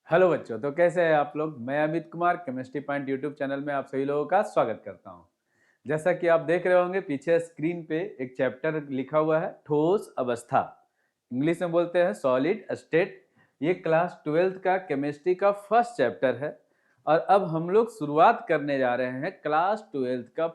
Hello बच्चों, तो कैसे हैं आप लोग। मैं Amit Kumar chemistry point YouTube channel में आप सभी लोगों का स्वागत करता हूं। जैसा कि आप देख रहे होंगे पीछे स्क्रीन पे एक चैप्टर लिखा हुआ है, ठोस अवस्था। इंग्लिश में बोलते हैं सॉलिड स्टेट। ये क्लास 12th का केमिस्ट्री का फर्स्ट चैप्टर है और अब हम लोग शुरुआत करने जा रहे हैं क्लास 12th का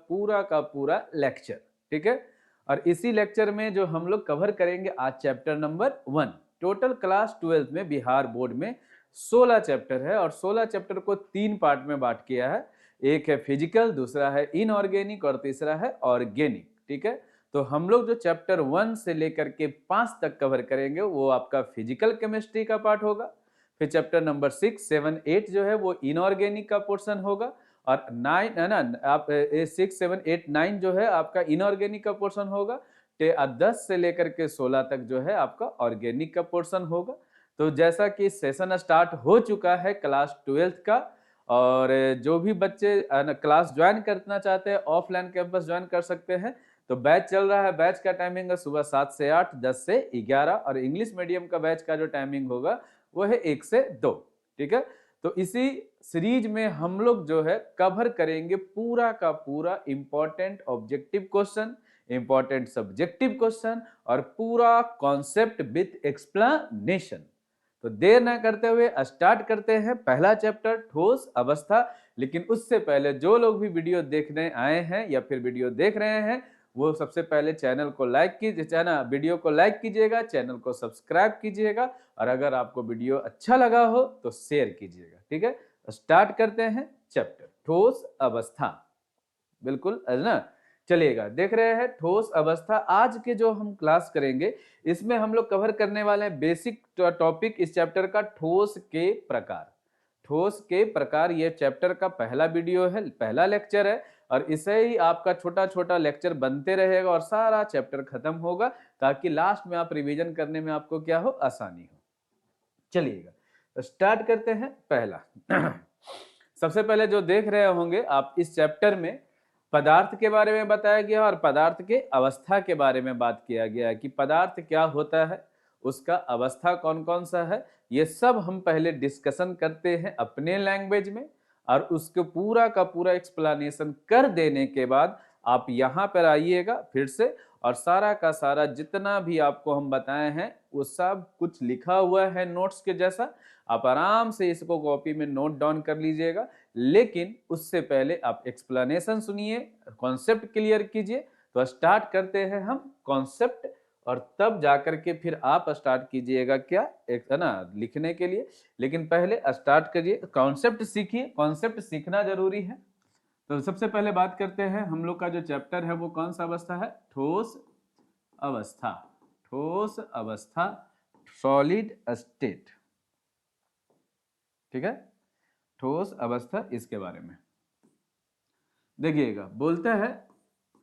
पूरा लेक्चर। ठीक है, और इसी लेक्चर में जो हम लोग कवर करेंगे आज chapter number 1। Total class 12th में बिहार बोर्ड में 16 चैप्टर है और 16 चैप्टर को 3 पार्ट में बांट किया है। एक है फिजिकल, दूसरा है इनऑर्गेनिक और तीसरा है ऑर्गेनिक। ठीक है, तो हम लोग जो चैप्टर 1 से लेकर के 5 तक कवर करेंगे वो आपका फिजिकल केमिस्ट्री का पार्ट होगा। फिर चैप्टर नंबर 6, 7, 8 जो है वो इनऑर्गेनिक का पोर्शन होगा और 9 है ना, आप 6, 7, 8, 9 जो है आपका इनऑर्गेनिक का पोर्शन होगा। 10 से लेकर के 16 तक जो है आपका ऑर्गेनिक का पोर्शन होगा। तो जैसा कि सेशन स्टार्ट हो चुका है क्लास 12th का, और जो भी बच्चे क्लास ज्वाइन करना चाहते हैं ऑफलाइन कैंपस ज्वाइन कर सकते हैं। तो बैच चल रहा है, बैच का टाइमिंग है सुबह 7 से 8, 10 से 11, और इंग्लिश मीडियम का बैच का जो टाइमिंग होगा वो है 1 से 2। ठीक है, तो इसी सीरीज में हम लोग जो है कवर करेंगे पूरा का पूरा important objective question, important subjective question और पूरा कॉन्सेप्ट विथ एक्सप्लेनेशन। तो देर ना करते हुए स्टार्ट करते हैं पहला चैप्टर, ठोस अवस्था। लेकिन उससे पहले जो लोग भी वीडियो देखने आए हैं या फिर वीडियो देख रहे हैं वो सबसे पहले चैनल को लाइक कीजिए, चैनल वीडियो को लाइक कीजिएगा, चैनल को सब्सक्राइब कीजिएगा और अगर आपको वीडियो अच्छा लगा हो तो शेयर कीजिएगा। ठीक है, स्टार्ट करते हैं चैप्टर ठोस अवस्था। बिल्कुल है ना, चलिएगा। देख रहे हैं ठोस अवस्था। आज के जो हम क्लास करेंगे इसमें हम लोग कवर करने वाले हैं बेसिक टॉपिक इस चैप्टर का, ठोस के प्रकार। ठोस के प्रकार ये चैप्टर का पहला वीडियो है, पहला लेक्चर है और इसे ही आपका छोटा छोटा लेक्चर बनते रहेगा और सारा चैप्टर खत्म होगा ताकि लास्ट में आप रिवीजन करने में आपको क्या हो, आसानी हो। चलिएगा, तो स्टार्ट करते हैं पहला। सबसे पहले जो देख रहे होंगे आप, इस चैप्टर में पदार्थ के बारे में बताया गया और पदार्थ के अवस्था के बारे में बात किया गया है कि पदार्थ क्या होता है, उसका अवस्था कौन कौन सा है। ये सब हम पहले डिस्कशन करते हैं अपने लैंग्वेज में और उसके पूरा का पूरा एक्सप्लेनेशन कर देने के बाद आप यहाँ पर आइएगा फिर से, और सारा का सारा जितना भी आपको हम बताए हैं वो सब कुछ लिखा हुआ है नोट्स के जैसा। आप आराम से इसको कॉपी में नोट डाउन कर लीजिएगा, लेकिन उससे पहले आप एक्सप्लेनेशन सुनिए, कॉन्सेप्ट क्लियर कीजिए। तो स्टार्ट करते हैं हम कॉन्सेप्ट और तब जाकर के फिर आप स्टार्ट कीजिएगा क्या, एक है ना, लिखने के लिए। लेकिन पहले स्टार्ट करिए, कॉन्सेप्ट सीखिए, कॉन्सेप्ट सीखना जरूरी है। तो सबसे पहले बात करते हैं हम लोग का जो चैप्टर है वो कौन सा अवस्था है, ठोस अवस्था। ठोस अवस्था, सॉलिड स्टेट। ठीक है, ठोस अवस्था, इसके बारे में देखिएगा। बोलता है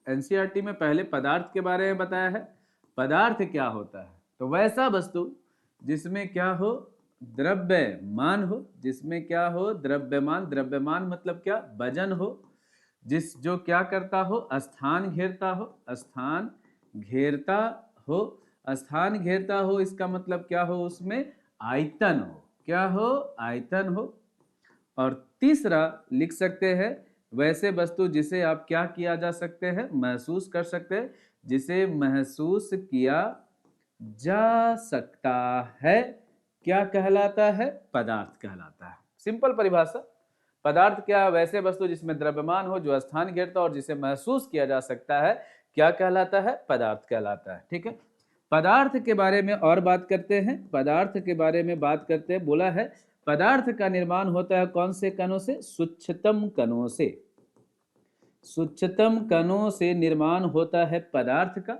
एनसीईआरटी में पहले पदार्थ के बारे में बताया है। पदार्थ क्या होता है, तो वैसा वस्तु जिसमें क्या हो, द्रव्यमान हो, जिसमें क्या हो, द्रव्यमान। द्रव्यमान मतलब क्या, वजन हो, जिस जो क्या करता हो, स्थान घेरता हो, स्थान घेरता हो, स्थान घेरता हो। इसका मतलब क्या हो, उसमें आयतन हो, क्या हो, आयतन हो। और तीसरा लिख सकते हैं वैसे वस्तु जिसे आप क्या किया जा सकते हैं, महसूस कर सकते हैं, जिसे महसूस किया जा सकता है, क्या कहलाता है, पदार्थ कहलाता है। सिंपल परिभाषा, पदार्थ क्या, वैसे वस्तु जिसमें द्रव्यमान हो, जो स्थान घेरता और जिसे महसूस किया जा सकता है, क्या कहलाता है, पदार्थ कहलाता है। ठीक है, पदार्थ के बारे में और बात करते हैं। पदार्थ के बारे में बात करते हैं, बोला है पदार्थ का निर्माण होता है कौन से कणों से, सूक्ष्मतम कणों से। सूक्ष्मतम कणों से निर्माण होता है पदार्थ का।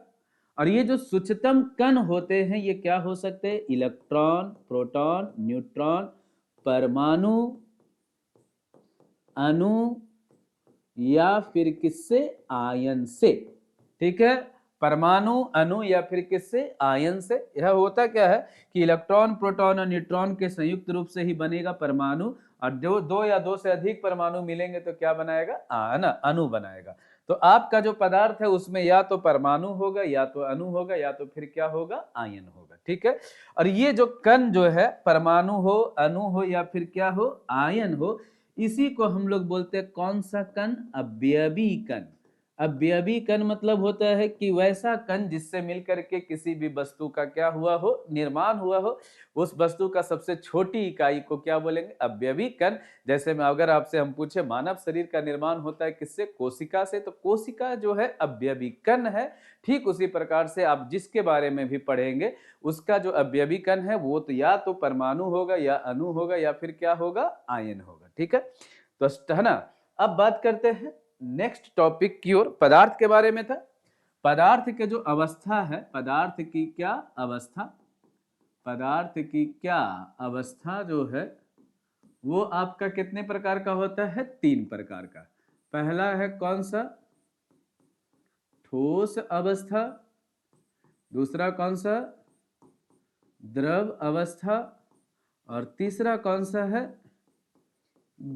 और ये जो सूक्ष्मतम कण होते हैं ये क्या हो सकते हैं, इलेक्ट्रॉन, प्रोटॉन, न्यूट्रॉन, परमाणु, अणु या फिर किससे, आयन से। ठीक है, परमाणु, अणु या फिर किससे, आयन से। यह होता क्या है कि इलेक्ट्रॉन, प्रोटॉन और न्यूट्रॉन के संयुक्त रूप से ही बनेगा परमाणु, और जो दो या दो से अधिक परमाणु मिलेंगे तो क्या बनाएगा, ना, अणु बनाएगा। तो आपका जो पदार्थ है उसमें या तो परमाणु होगा, या तो अणु होगा, या तो फिर क्या होगा, आयन होगा। ठीक है, और ये जो कण जो है, परमाणु हो, अणु हो, या फिर क्या हो, आयन हो, इसी को हम लोग बोलते हैं कौन सा कण, अवयवी कण। अवयवी कण मतलब होता है कि वैसा कण जिससे मिलकर के किसी भी वस्तु का क्या हुआ हो, निर्माण हुआ हो। उस वस्तु का सबसे छोटी इकाई को क्या बोलेंगे, अवयवी कण। जैसे में अगर आपसे हम पूछे मानव शरीर का निर्माण होता है किससे, कोशिका से, तो कोशिका जो है अवयवी कण है। ठीक उसी प्रकार से आप जिसके बारे में भी पढ़ेंगे उसका जो अवयवी कण है वो तो या तो परमाणु होगा, या अणु होगा, या फिर क्या होगा, आयन होगा। ठीक है, तो है ना। अब बात करते हैं नेक्स्ट टॉपिक की ओर, पदार्थ के बारे में था। पदार्थ के जो अवस्था है, पदार्थ की क्या अवस्था, पदार्थ की क्या अवस्था जो है वो आपका कितने प्रकार का होता है, 3 प्रकार का। पहला है कौन सा, ठोस अवस्था। दूसरा कौन सा, द्रव अवस्था। और तीसरा कौन सा है,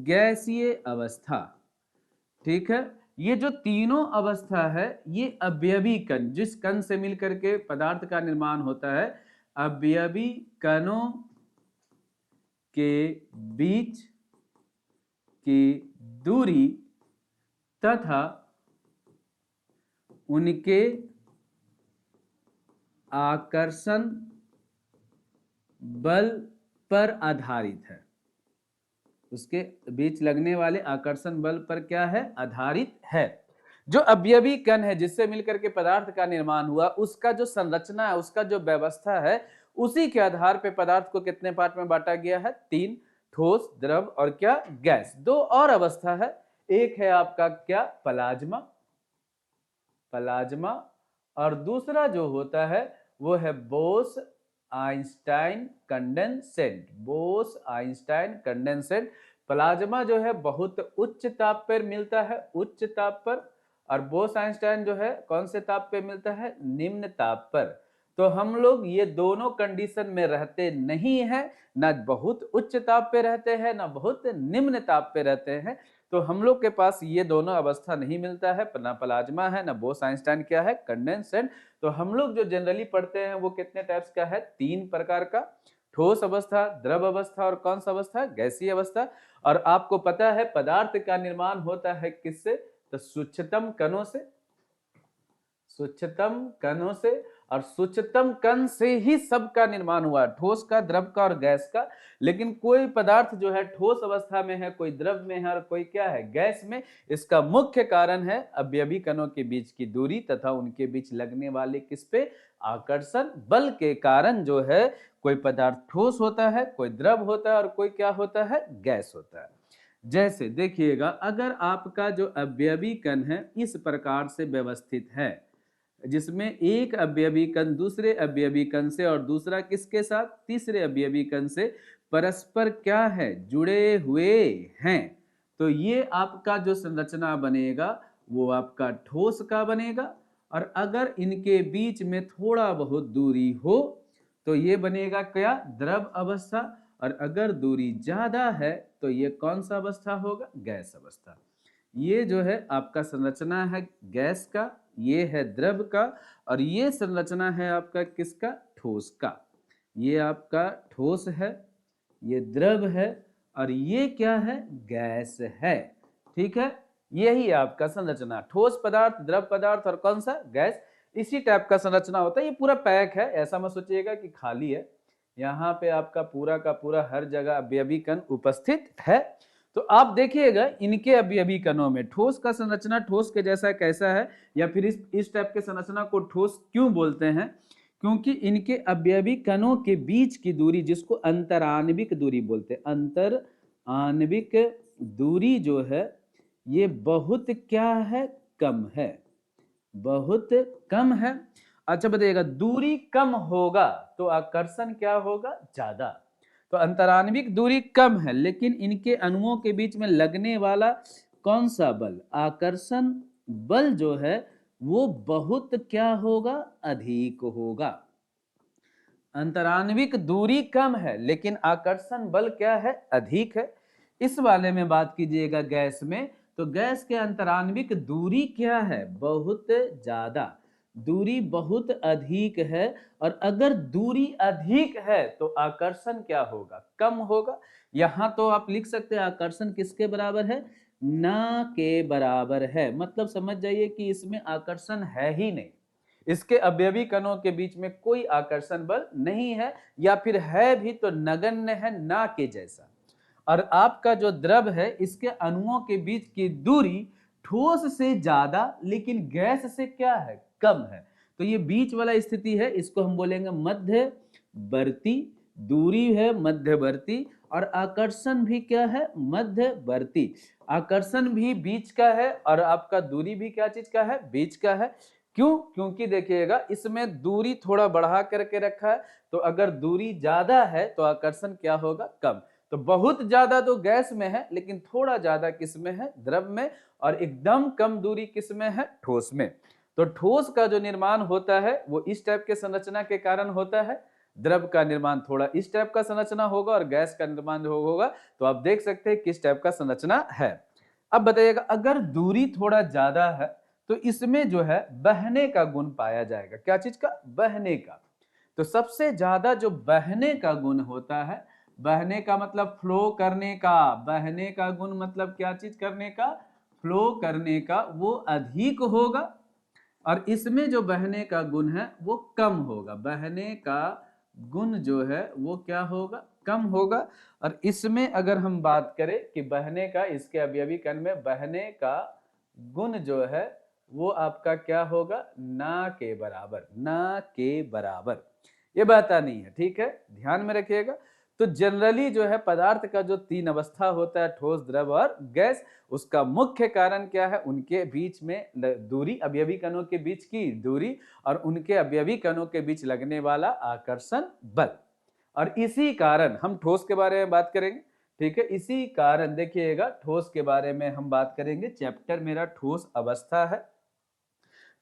गैसीय अवस्था। ठीक है, ये जो तीनों अवस्था है ये अवयवी कण, जिस कण से मिलकर के पदार्थ का निर्माण होता है, अवयवी कणों के बीच की दूरी तथा उनके आकर्षण बल पर आधारित है। उसके बीच लगने वाले आकर्षण बल पर क्या है, आधारित है। जो अवयवी कण है जिससे मिलकर के पदार्थ का निर्माण हुआ, उसका जो संरचना है, उसका जो व्यवस्था है, उसी के आधार पे पदार्थ को कितने पार्ट में बांटा गया है, 3, ठोस, द्रव और क्या, गैस। 2 और अवस्था है, एक है आपका क्या, प्लाज्मा, प्लाज्मा, और दूसरा जो होता है वो है Bose Einstein condensate, Bose Einstein condensate. Plasma जो है बहुत उच्च ताप पर मिलता है, उच्च ताप पर, और बोस आइंस्टाइन जो है कौन से ताप पे मिलता है, निम्न ताप पर। तो हम लोग ये दोनों कंडीशन में रहते नहीं हैं, ना बहुत उच्च ताप पे रहते हैं, ना बहुत निम्न ताप पे रहते हैं। तो हम लोग के पास ये दोनों अवस्था नहीं मिलता है, ना प्लाज्मा है, ना बोस आइंस्टाइन क्या है, कंडेंसेट। तो हम लोग जो जनरली पढ़ते हैं वो कितने टाइप्स का है, 3 प्रकार का, ठोस अवस्था, द्रव अवस्था और कौन सा अवस्था, गैसीय अवस्था। और आपको पता है पदार्थ का निर्माण होता है किससे, तो सूक्ष्मतम कणों से, सूक्ष्मतम कणों से, और सूक्ष्मतम कण से ही सबका निर्माण हुआ, ठोस का, द्रव का और गैस का। लेकिन कोई पदार्थ जो है ठोस अवस्था में है, कोई द्रव में है और कोई क्या है, गैस में। इसका मुख्य कारण है अवयवी कणों के बीच की दूरी तथा उनके बीच लगने वाले किस पे, आकर्षण बल के कारण जो है कोई पदार्थ ठोस होता है, कोई द्रव होता है और कोई क्या होता है, गैस होता है। जैसे देखिएगा, अगर आपका जो अवयवी कण है इस प्रकार से व्यवस्थित है, जिसमें एक अवयवी कण दूसरे अवयवी कण से और दूसरा किसके साथ, तीसरे अवयवी कण से परस्पर क्या है, जुड़े हुए हैं, तो ये आपका जो संरचना बनेगा वो आपका ठोस का बनेगा। और अगर इनके बीच में थोड़ा बहुत दूरी हो तो ये बनेगा क्या, द्रव अवस्था। और अगर दूरी ज्यादा है तो ये कौन सा अवस्था होगा, गैस अवस्था। ये जो है आपका संरचना है गैस का, ये है द्रव का, और ये संरचना है आपका किसका, ठोस का। ये आपका ठोस है, ये द्रव है, और ये क्या है, गैस है। ठीक है, यही आपका संरचना, ठोस पदार्थ, द्रव पदार्थ और कौन सा, गैस। इसी टाइप का संरचना होता है। ये पूरा पैक है, ऐसा मत सोचिएगा कि खाली है। यहाँ पे आपका पूरा का पूरा हर जगह अवयवी कण उपस्थित है। तो आप देखिएगा इनके अवयवी कणों में ठोस का संरचना ठोस के जैसा कैसा है, या फिर इस टाइप के संरचना को ठोस क्यों बोलते हैं, क्योंकि इनके अवयवी कणों के बीच की दूरी, जिसको अंतराण्विक दूरी बोलते हैं, अंतर आणविक दूरी जो है ये बहुत क्या है, कम है, बहुत कम है। अच्छा बताइएगा, दूरी कम होगा तो आकर्षण क्या होगा, ज्यादा। तो अंतराण्विक दूरी कम है, लेकिन इनके अणुओं के बीच में लगने वाला कौन सा बल, आकर्षण बल जो है वो बहुत क्या होगा, अधिक होगा। अंतराण्विक दूरी कम है लेकिन आकर्षण बल क्या है, अधिक है। इस वाले में बात कीजिएगा गैस में, तो गैस के अंतराण्विक दूरी क्या है? बहुत ज्यादा, दूरी बहुत अधिक है। और अगर दूरी अधिक है तो आकर्षण क्या होगा? कम होगा। यहां तो आप लिख सकते हैं आकर्षण किसके बराबर है? ना के बराबर है। मतलब समझ जाइए कि इसमें आकर्षण है ही नहीं, इसके अवयवी कणों के बीच में कोई आकर्षण बल नहीं है, या फिर है भी तो नगण्य है, ना के जैसा। और आपका जो द्रव है इसके अणुओं के बीच की दूरी ठोस से ज्यादा लेकिन गैस से क्या है? कम है। तो ये बीच वाला स्थिति है, इसको हम बोलेंगे मध्यवर्ती। दूरी है मध्यवर्ती और आकर्षण भी क्या है? मध्यवर्ती। आकर्षण भी बीच का है और आपका दूरी भी क्या चीज का है? बीच का है। क्यों? क्योंकि देखिएगा इसमें दूरी थोड़ा बढ़ा करके रखा है, तो अगर दूरी ज्यादा है तो आकर्षण क्या होगा? कम। तो बहुत ज्यादा तो गैस में है लेकिन थोड़ा ज्यादा किस में है? द्रव में। और एकदम कम दूरी किस में है? ठोस में। तो ठोस का जो निर्माण होता है वो इस टाइप के संरचना के कारण होता है, द्रव का निर्माण थोड़ा इस टाइप का संरचना होगा, और गैस का निर्माण जो होगा तो आप देख सकते हैं किस टाइप का संरचना है। अब बताइएगा अगर दूरी थोड़ा ज्यादा है तो इसमें जो है बहने का गुण पाया जाएगा। क्या चीज का? बहने का। तो सबसे ज्यादा जो बहने का गुण होता है, बहने का मतलब फ्लो करने का, बहने का गुण मतलब क्या चीज करने का? फ्लो करने का, वो अधिक होगा। और इसमें जो बहने का गुण है वो कम होगा। बहने का गुण जो है वो क्या होगा? कम होगा। और इसमें अगर हम बात करें कि बहने का, इसके अवयवी कण में बहने का गुण जो है वो आपका क्या होगा? ना के बराबर, ना के बराबर। ये बात नहीं है, ठीक है, ध्यान में रखिएगा। तो जनरली जो है पदार्थ का जो तीन अवस्था होता है, ठोस, द्रव और गैस, उसका मुख्य कारण क्या है? उनके बीच में दूरी, अवयवी कणों के बीच की दूरी और उनके अवयवी कणों के बीच लगने वाला आकर्षण बल। और इसी कारण हम ठोस के बारे में बात करेंगे, ठीक है। इसी कारण देखिएगा ठोस के बारे में हम बात करेंगे, चैप्टर मेरा ठोस अवस्था है।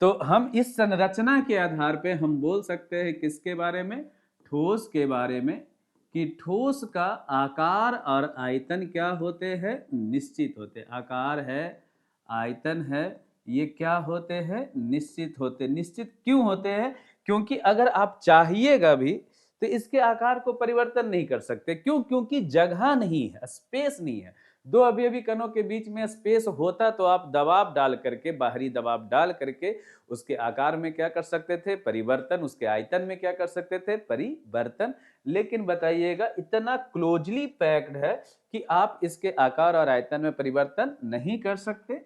तो हम इस संरचना के आधार पे हम बोल सकते हैं किसके बारे में? ठोस के बारे में, कि ठोस का आकार और आयतन क्या होते हैं? निश्चित होते। आकार है, आयतन है, ये क्या होते हैं? निश्चित होते। निश्चित क्यों होते हैं? क्योंकि अगर आप चाहिएगा भी तो इसके आकार को परिवर्तन नहीं कर सकते। क्यों? क्योंकि जगह नहीं है, स्पेस नहीं है। दो अवयवी कणों के बीच में स्पेस होता तो आप दबाव डाल करके, बाहरी दबाव डाल करके उसके आकार में क्या कर सकते थे? परिवर्तन। उसके आयतन में क्या कर सकते थे? परिवर्तन। लेकिन बताइएगा इतना क्लोजली पैक्ड है कि आप इसके आकार और आयतन में परिवर्तन नहीं कर सकते।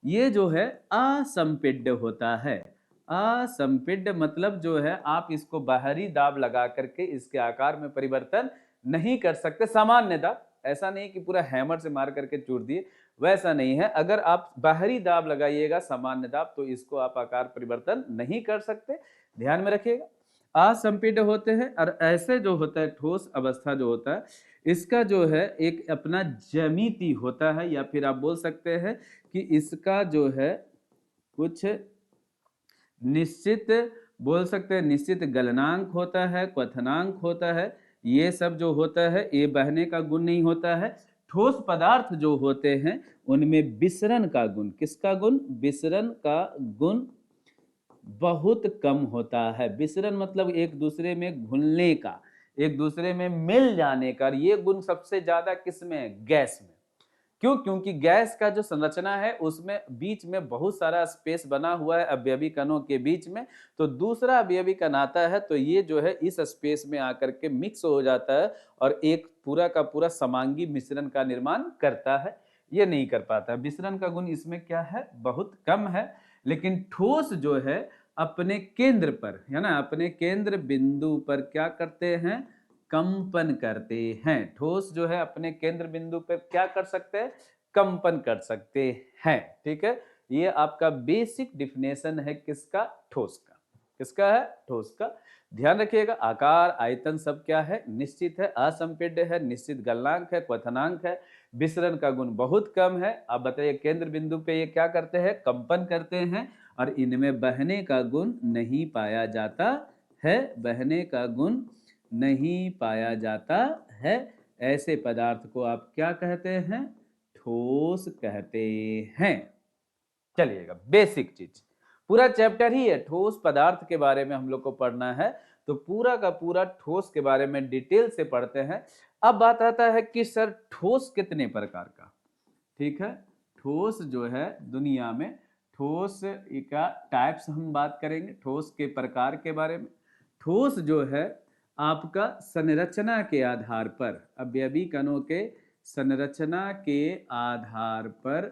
ये जो है असंपिड्ड होता है। असंपिड्ड मतलब जो है आप इसको बाहरी दाब लगा करके इसके आकार में परिवर्तन नहीं कर सकते। सामान्य दाब, ऐसा नहीं कि पूरा हैमर से मार करके चूर दिए, वैसा नहीं है। अगर आप बाहरी दाब लगाइएगा, सामान्य दाब, तो इसको आप आकार परिवर्तन नहीं कर सकते, ध्यान में रखिएगा। असंपिड्ड होते हैं। और ऐसे जो होता है ठोस अवस्था जो होता है, इसका जो है एक अपना ज्यामिति होता है, या फिर आप बोल सकते हैं कि इसका जो है कुछ निश्चित, बोल सकते हैं निश्चित गलनांक होता है, क्वथनांक होता है। ये सब जो होता है ये बहने का गुण नहीं होता है। ठोस पदार्थ जो होते हैं उनमें विसरण का गुण, किसका गुण? विसरण का गुण बहुत कम होता है। विसरण मतलब एक दूसरे में घुलने का, एक दूसरे में मिल जाने का। ये गुण सबसे ज्यादा किसमें है? गैस में। क्यों? क्योंकि गैस का जो संरचना है उसमें बीच में बहुत सारा स्पेस बना हुआ है अवयवी कणों के बीच में। तो दूसरा अवयवी कण आता है तो ये जो है इस स्पेस में आकर के मिक्स हो जाता है और एक पूरा का पूरा समांगी मिश्रण का निर्माण करता है। ये नहीं कर पाता। विसरण का गुण इसमें क्या है? बहुत कम है। लेकिन ठोस जो है अपने केंद्र पर, है ना, अपने केंद्र बिंदु पर क्या करते हैं? कंपन करते हैं। ठोस जो है अपने केंद्र बिंदु पर क्या कर सकते हैं? कंपन कर सकते हैं, ठीक है। ये आपका बेसिक डिफिनेशन है किसका? ठोस का। किसका है? ठोस का। ध्यान रखिएगा आकार, आयतन सब क्या है? निश्चित है, असंपिड्ड है, निश्चित गलनांक है, क्वथनांक है, विसरण का गुण बहुत कम है। आप बताइए केंद्र बिंदु पे ये क्या करते हैं? कंपन करते हैं। और इनमें बहने का गुण नहीं पाया जाता है, बहने का गुण नहीं पाया जाता है। ऐसे पदार्थ को आप क्या कहते हैं? ठोस कहते हैं। चलिएगा, बेसिक चीज, पूरा चैप्टर ही है ठोस पदार्थ के बारे में हम लोग को पढ़ना है, तो पूरा का पूरा ठोस के बारे में डिटेल से पढ़ते हैं। अब बात आता है कि सर ठोस कितने प्रकार का, ठीक है, ठोस जो है दुनिया में, ठोस का टाइप्स हम बात करेंगे, ठोस के प्रकार के बारे में। ठोस जो है आपका संरचना के आधार पर, अवयवी कणों के संरचना के आधार पर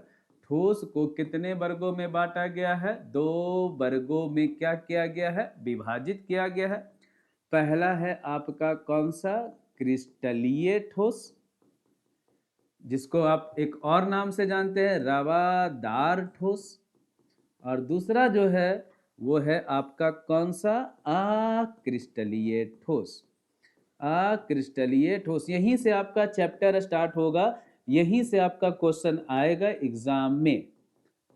ठोस को कितने वर्गों में बांटा गया है? 2 वर्गों में क्या किया गया है? विभाजित किया गया है। पहला है आपका कौन सा? क्रिस्टलीय ठोस, जिसको आप एक और नाम से जानते हैं रवादार ठोस। और दूसरा जो है वो है आपका कौन सा? अक्रिस्टलीय ठोस। अक्रिस्टलीय ठोस, यहीं से आपका चैप्टर स्टार्ट होगा, यहीं से आपका क्वेश्चन आएगा एग्जाम में,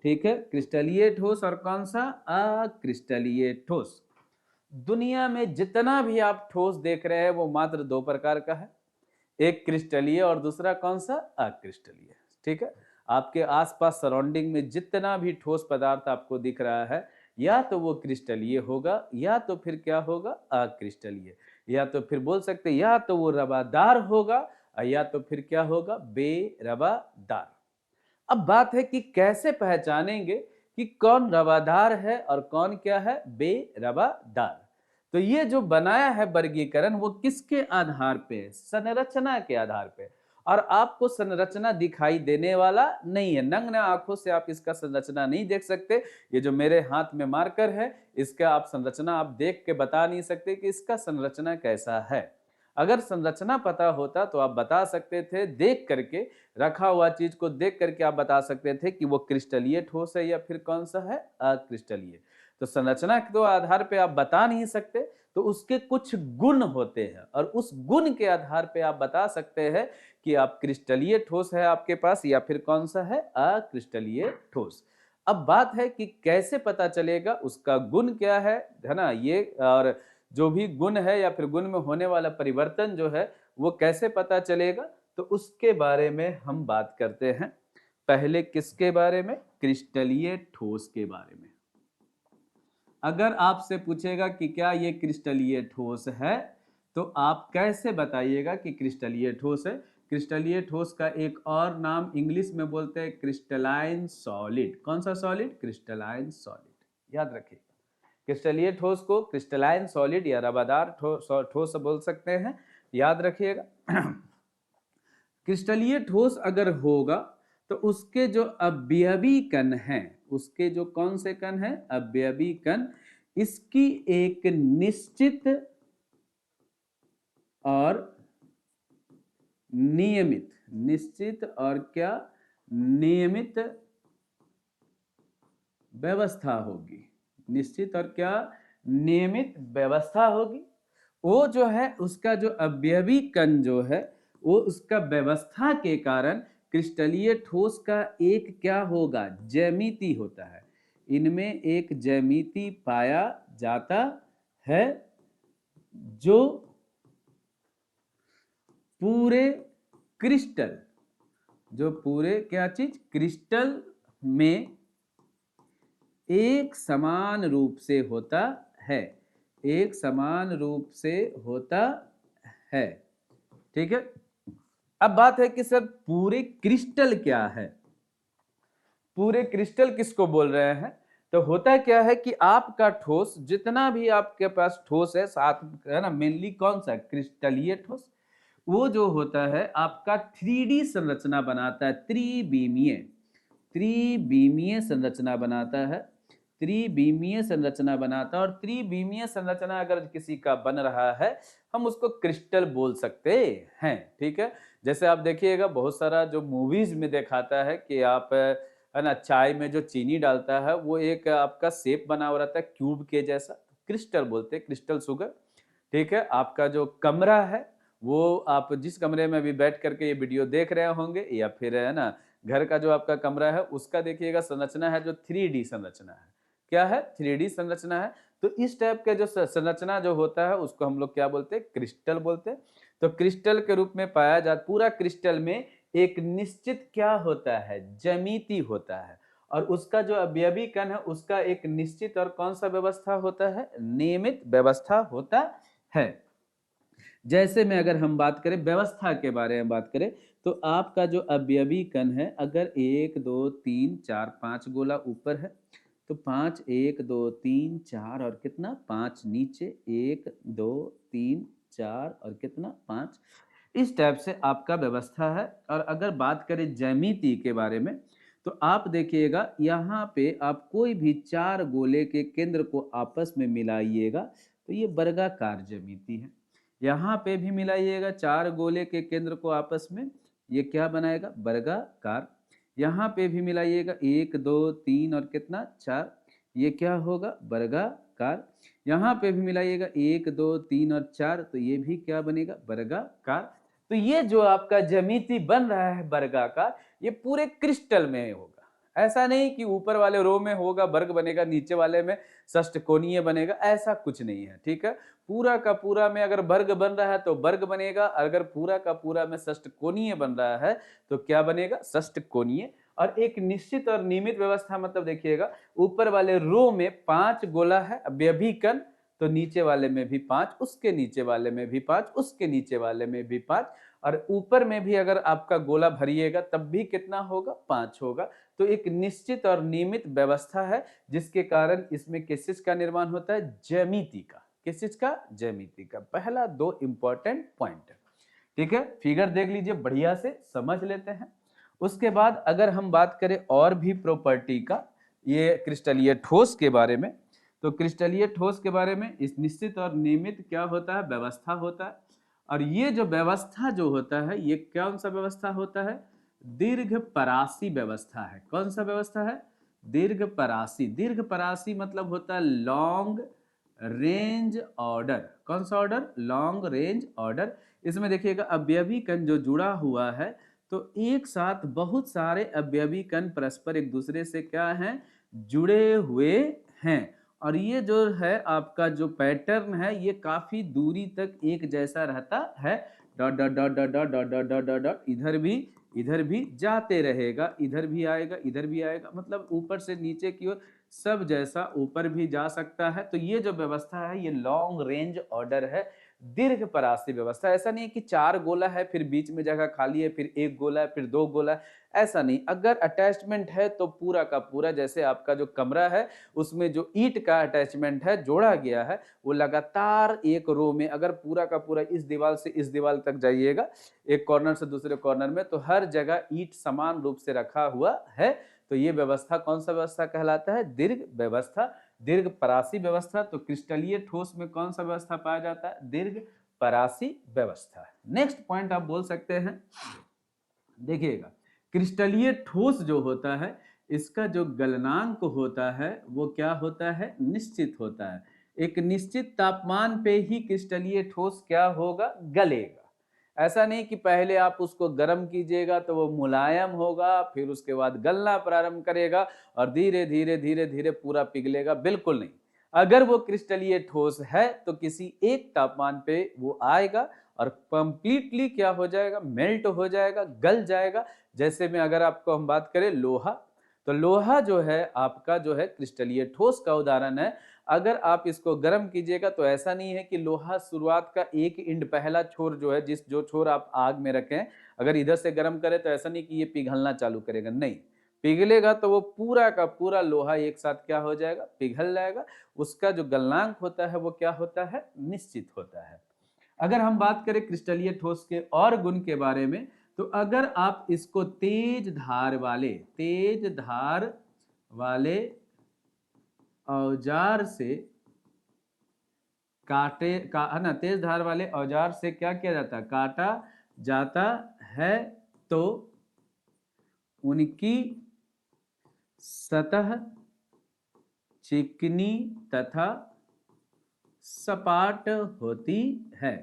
ठीक है। क्रिस्टलीय ठोस और कौन सा? अक्रिस्टलीय ठोस। दुनिया में जितना भी आप ठोस देख रहे हैं वो मात्र 2 प्रकार का है, एक क्रिस्टलीय और दूसरा कौन सा? अक्रिस्टलीय, ठीक है। आपके आसपास सराउंडिंग में जितना भी ठोस पदार्थ आपको दिख रहा है, या तो वो क्रिस्टलीय होगा या तो फिर क्या होगा? अक्रिस्टलीय, या तो फिर बोल सकते या तो वो रवादार होगा या तो फिर क्या होगा? बेरवादार। अब बात है कि कैसे पहचानेंगे कि कौन रवादार है और कौन क्या है? बेरवादार। तो ये जो बनाया है वर्गीकरण वो किसके आधार पे? संरचना के आधार पे। और आपको संरचना दिखाई देने वाला नहीं है, नग्न आंखों से आप इसका संरचना नहीं देख सकते। ये जो मेरे हाथ में मार्कर है, इसका आप संरचना आप देख के बता नहीं सकते कि इसका संरचना कैसा है। अगर संरचना पता होता तो आप बता सकते थे, देख करके, रखा हुआ चीज को देख करके आप बता सकते थे कि वो क्रिस्टलीय ठोस है या फिर कौन सा है? अक्रिस्टलीय। तो संरचना के तो आधार पे आप बता नहीं सकते, तो उसके कुछ गुण होते हैं और उस गुण के आधार पे आप बता सकते हैं कि आप क्रिस्टलीय ठोस है आपके पास या फिर कौन सा है? अक्रिस्टलीय ठोस। अब बात है कि कैसे पता चलेगा, उसका गुण क्या है ना, ये और जो भी गुण है या फिर गुण में होने वाला परिवर्तन जो है वो कैसे पता चलेगा, तो उसके बारे में हम बात करते हैं। पहले किसके बारे में? क्रिस्टलीय ठोस के बारे में। अगर आपसे पूछेगा कि क्या ये क्रिस्टलीय ठोस है, तो आप कैसे बताइएगा कि क्रिस्टलीय ठोस है? क्रिस्टलीय ठोस का एक और नाम इंग्लिश में बोलते हैं क्रिस्टलाइन सॉलिड। कौन सा सॉलिड? क्रिस्टलाइन सॉलिड, याद रखिए। क्रिस्टलीय ठोस को क्रिस्टलाइन सॉलिड या रवादार ठोस बोल सकते हैं, याद रखिएगा। क्रिस्टलीय ठोस अगर होगा तो उसके जो अवयवी कण हैं, उसके जो कौन से कण हैं? अवयवी कण, इसकी एक निश्चित और नियमित, निश्चित और क्या? नियमित व्यवस्था होगी। निश्चित और क्या? नियमित व्यवस्था होगी। वो जो है उसका जो अवयवी कण जो है वो उसका व्यवस्था के कारण क्रिस्टलीय ठोस का एक क्या होगा? ज्यामिति होता है। इनमें एक ज्यामिति पाया जाता है जो पूरे क्रिस्टल, जो पूरे क्या चीज? क्रिस्टल में एक समान रूप से होता है, एक समान रूप से होता है, ठीक है। अब बात है कि सर पूरे क्रिस्टल क्या है? पूरे क्रिस्टल किसको बोल रहे हैं? तो होता क्या है कि आपका ठोस, जितना भी आपके पास ठोस है, साथ है ना, मेनली कौन सा? क्रिस्टलीय ठोस। वो जो होता है आपका 3D संरचना बनाता है, त्रिविमीय, त्रिविमीय संरचना बनाता है, त्रिविमीय संरचना बनाता है। और त्रिविमीय संरचना अगर किसी का बन रहा है, हम उसको क्रिस्टल बोल सकते हैं, ठीक है। जैसे आप देखिएगा बहुत सारा जो मूवीज में दिखाता है कि आप है ना, चाय में जो चीनी डालता है वो एक आपका शेप बना हुआ रहता है क्यूब के जैसा, क्रिस्टल बोलते हैं, क्रिस्टल शुगर, ठीक है। आपका जो कमरा है, वो आप जिस कमरे में अभी बैठ करके ये वीडियो देख रहे होंगे या फिर है ना घर का जो आपका कमरा है, उसका देखिएगा संरचना है जो 3D संरचना है। क्या है? 3D संरचना है। तो इस टाइप का जो संरचना जो होता है उसको हम लोग क्या बोलते हैं? क्रिस्टल बोलते हैं। तो क्रिस्टल के रूप में पाया जाता, पूरा क्रिस्टल में एक निश्चित क्या होता है, ज्यामिति होता है, और उसका जो अवयवी कण है उसका एक निश्चित और कौन सा व्यवस्था होता है, नियमित व्यवस्था होता है। जैसे में अगर हम बात करें व्यवस्था के बारे में बात करें, तो आपका जो अवयवी कण है, अगर 1 2 3 4 5 गोला ऊपर है, तो 5 1 2 3 4 और कितना 5 नीचे, 1 2 3 4 और कितना 5, इस टाइप से आपका व्यवस्था है। और अगर बात करें ज्यामिति के बारे में, तो आप देखिएगा यहाँ पे आप कोई भी 4 गोले के केंद्र को आपस में मिलाइएगा तो ये वर्गाकार ज्यामिति है। यहाँ पे भी मिलाइएगा 4 गोले के केंद्र को आपस में, ये क्या बनाएगा, वर्गाकार। यहाँ पे भी मिलाइएगा 1 2 3 और कितना 4, ये क्या होगा, वर्गाकार। यहाँ पे भी मिलाइएगा 1 2 3 और 4, तो ये भी क्या बनेगा, वर्गाकार। तो ये जो आपका ज्यामिति बन रहा है वर्गाकार, ये पूरे क्रिस्टल में होगा। ऐसा नहीं कि ऊपर वाले रो में होगा वर्ग बनेगा, नीचे वाले में षष्टकोणीय बनेगा, ऐसा कुछ नहीं है, ठीक है। पूरा का पूरा में अगर वर्ग बन रहा है तो वर्ग बनेगा, अगर पूरा का पूरा में षष्टकोणीय बन रहा है तो क्या बनेगा, षष्टकोणीय। और एक निश्चित और नियमित व्यवस्था मतलब देखिएगा, ऊपर वाले रो में 5 गोला है अवयवी कण, तो नीचे वाले में भी 5, उसके नीचे वाले में भी 5, उसके नीचे वाले में भी 5, और ऊपर में भी अगर आपका गोला भरिएगा तब भी कितना होगा, 5 होगा। तो एक निश्चित और नियमित व्यवस्था है, जिसके कारण इसमें किस चीज का निर्माण होता है, ज्यामिति का। किस चीज का, ज्यामिति का। पहला 2 इंपॉर्टेंट पॉइंट है, ठीक है। फिगर देख लीजिए, बढ़िया से समझ लेते हैं। उसके बाद अगर हम बात करें और भी प्रॉपर्टी का, ये क्रिस्टलीय ठोस के बारे में, तो क्रिस्टलीय ठोस के बारे में इस निश्चित और नियमित क्या होता है, व्यवस्था होता है। और ये जो व्यवस्था जो होता है, ये कौन सा व्यवस्था होता है, दीर्घ परासी व्यवस्था है। कौन सा व्यवस्था है, दीर्घ परासी। दीर्घ परासी मतलब होता है लॉन्ग रेंज ऑर्डर। कौन सा ऑर्डर, लॉन्ग रेंज ऑर्डर। इसमें देखिएगा अवयवी कण जो जुड़ा हुआ है, तो एक साथ बहुत सारे अवयवी कण परस्पर एक दूसरे से क्या हैं, जुड़े हुए हैं। और ये जो है आपका जो पैटर्न है, ये काफी दूरी तक एक जैसा रहता है। Dot dot dot dot dot dot dot dot dot dot, इधर भी जाते रहेगा, इधर भी आएगा, इधर भी आएगा, मतलब ऊपर से नीचे की ओर सब जैसा ऊपर भी जा सकता है। तो ये जो व्यवस्था है, ये लॉन्ग रेंज ऑर्डर है, दीर्घ परासी व्यवस्था। ऐसा नहीं है कि 4 गोला है फिर बीच में जगह खाली है, फिर 1 गोला है फिर 2 गोला है, ऐसा नहीं। अगर अटैचमेंट है तो पूरा का पूरा, जैसे आपका जो कमरा है उसमें जो ईंट का अटैचमेंट है जोड़ा गया है, वो लगातार एक रो में, अगर पूरा का पूरा इस दीवार से इस दीवार तक जाइएगा, एक कॉर्नर से दूसरे कॉर्नर में, तो हर जगह ईंट समान रूप से रखा हुआ है। तो ये व्यवस्था कौन सा व्यवस्था कहलाता है, दीर्घ व्यवस्था, दीर्घ परासी व्यवस्था। तो क्रिस्टलीय ठोस में कौन सा व्यवस्था पाया जाता है, दीर्घ परासी व्यवस्था। नेक्स्ट पॉइंट आप बोल सकते हैं, देखिएगा क्रिस्टलीय ठोस जो होता है, इसका जो गलनांक होता है वो क्या होता है, निश्चित होता है। एक निश्चित तापमान पे ही क्रिस्टलीय ठोस क्या होगा, गलेगा। ऐसा नहीं कि पहले आप उसको गर्म कीजिएगा तो वो मुलायम होगा, फिर उसके बाद गलना प्रारंभ करेगा और धीरे धीरे धीरे धीरे पूरा पिघलेगा, बिल्कुल नहीं। अगर वो क्रिस्टलीय ठोस है तो किसी एक तापमान पे वो आएगा और कंप्लीटली क्या हो जाएगा, मेल्ट हो जाएगा, गल जाएगा। जैसे में अगर आपको हम बात करें लोहा, तो लोहा जो है आपका जो है क्रिस्टलीय ठोस का उदाहरण है। अगर आप इसको गर्म कीजिएगा तो ऐसा नहीं है कि लोहा शुरुआत का एक इंड, पहला छोर जो है, जो छोर आप आग में रखें, अगर इधर से गर्म करें तो ऐसा नहीं कि ये पिघलना चालू करेगा, नहीं, पिघलेगा तो वो पूरा का पूरा लोहा एक साथ क्या हो जाएगा, पिघल जाएगा। उसका जो गलनांक होता है वो क्या होता है, निश्चित होता है। अगर हम बात करें क्रिस्टलीय ठोस के और गुण के बारे में, तो अगर आप इसको तेज धार वाले औजार से काटे का है ना, तेज धार वाले औजार से क्या किया जाता है, काटा जाता है, तो उनकी सतह चिकनी तथा सपाट होती है।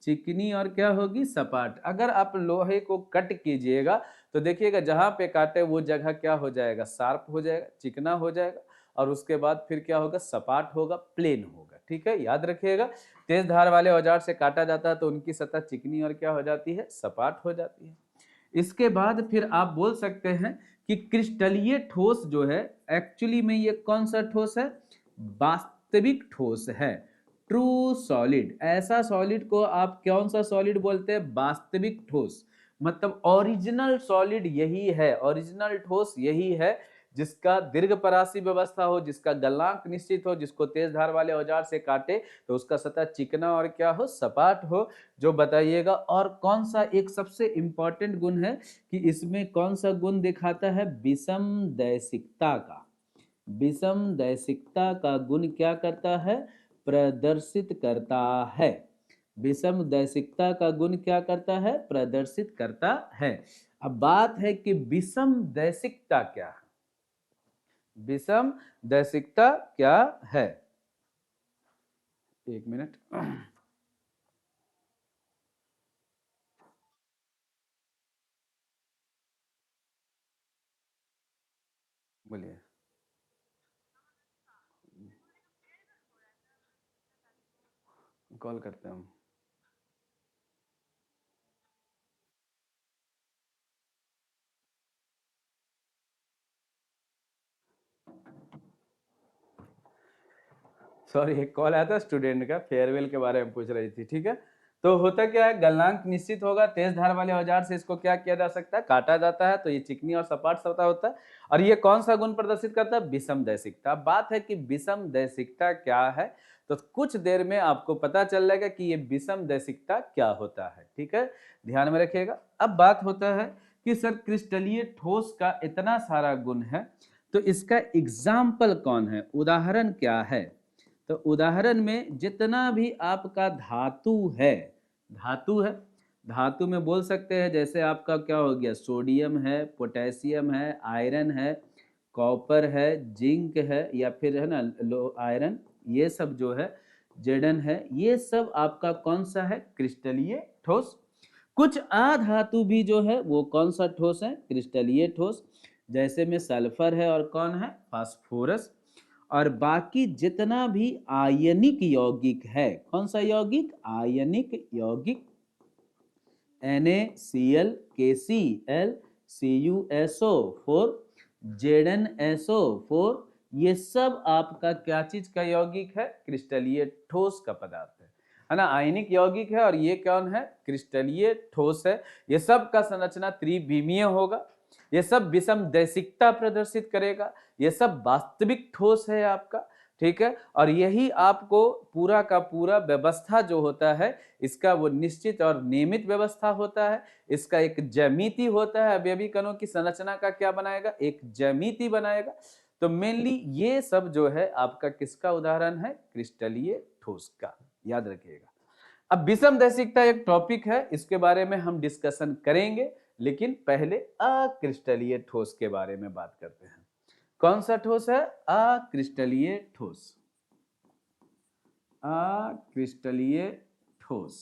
चिकनी और क्या होगी, सपाट। अगर आप लोहे को कट कीजिएगा तो देखिएगा जहां पे काटे वो जगह क्या हो जाएगा, शार्प हो जाएगा, चिकना हो जाएगा, और उसके बाद फिर क्या होगा, सपाट होगा, प्लेन होगा। ठीक है, याद रखिएगा, तेज धार वाले औजार से काटा जाता है तो उनकी सतह चिकनी और क्या हो जाती है, सपाट हो जाती है। इसके बाद फिर आप बोल सकते हैं कि क्रिस्टलीय ठोस जो है, एक्चुअली में ये कौन सा ठोस है? वास्तविक ठोस है, ट्रू सॉलिड। ऐसा सॉलिड को आप कौन सा सॉलिड बोलते हैं? वास्तविक ठोस। मतलब ओरिजिनल सॉलिड यही है, ओरिजिनल ठोस यही है जिसका दीर्घपरासी व्यवस्था हो, जिसका गलनांक निश्चित हो, जिसको तेज धार वाले औजार से काटे तो उसका सतह चिकना और क्या हो? सपाट हो। जो बताइएगा। और कौन सा एक सबसे इंपॉर्टेंट गुण है कि इसमें कौन सा गुण दिखाता है? विषम दैशिकता का। विषम दैशिकता का गुण क्या करता है? प्रदर्शित करता है। विषम दैशिकता का गुण क्या करता है? प्रदर्शित करता है। अब बात है कि विषम दैशिकता क्या है? विषम दैशिकता क्या है? एक मिनट। बोलिए। कॉल करते हैं हम। सॉरी, एक कॉल आया था स्टूडेंट का, फेयरवेल के बारे में पूछ रही थी। ठीक है, तो होता क्या है, गलनांक निश्चित होगा, तेज धार वाले औजार से इसको क्या किया जा सकता है? काटा जाता है, तो ये चिकनी और सपाट सतह होता है। और ये कौन सा गुण प्रदर्शित करता है? विषम दैशिकता। बात है कि विषम दैशिकता क्या है, तो कुछ देर में आपको पता चल जाएगा कि ये विषम दैशिकता क्या होता है। ठीक है, ध्यान में रखिएगा। अब बात होता है कि सर क्रिस्टलीय ठोस का इतना सारा गुण है, तो इसका एग्जाम्पल कौन है, उदाहरण क्या है? तो उदाहरण में जितना भी आपका धातु है, धातु है, धातु में बोल सकते हैं जैसे आपका क्या हो गया? सोडियम है, पोटेशियम है, आयरन है, कॉपर है, जिंक है, या फिर है ना लो आयरन, ये सब जो है, जेडन है, ये सब आपका कौन सा है? क्रिस्टलीय ठोस। कुछ अधातु भी जो है वो कौन सा ठोस है? क्रिस्टलीय ठोस। जैसे में सल्फर है और कौन है? फास्फोरस। और बाकी जितना भी आयनिक यौगिक है, कौन सा यौगिक? आयनिक यौगिक, NaCl, KCl, CuSO4, ZnSO4, ये सब आपका क्या चीज का यौगिक है? क्रिस्टलीय ठोस का पदार्थ है ना, आयनिक यौगिक है। और ये कौन है? क्रिस्टलीय ठोस है। ये सब का संरचना त्रिविमीय होगा, ये सब विषम दैशिकता प्रदर्शित करेगा, ये सब वास्तविक ठोस है आपका। ठीक है, और यही आपको पूरा का पूरा व्यवस्था जो होता है इसका, वो निश्चित और नियमित व्यवस्था होता है। इसका एक ज्यामिति होता है, अवयवी कणों की संरचना का क्या बनाएगा? एक ज्यामिति बनाएगा। तो मेनली ये सब जो है आपका किसका उदाहरण है? क्रिस्टलीय ठोस का, याद रखिएगा। अब विषम दैशिकता एक टॉपिक है, इसके बारे में हम डिस्कशन करेंगे, लेकिन पहले अक्रिस्टलीय ठोस के बारे में बात करते हैं। कौन सा ठोस है? अक्रिस्टलीय ठोस। अक्रिस्टलीय ठोस।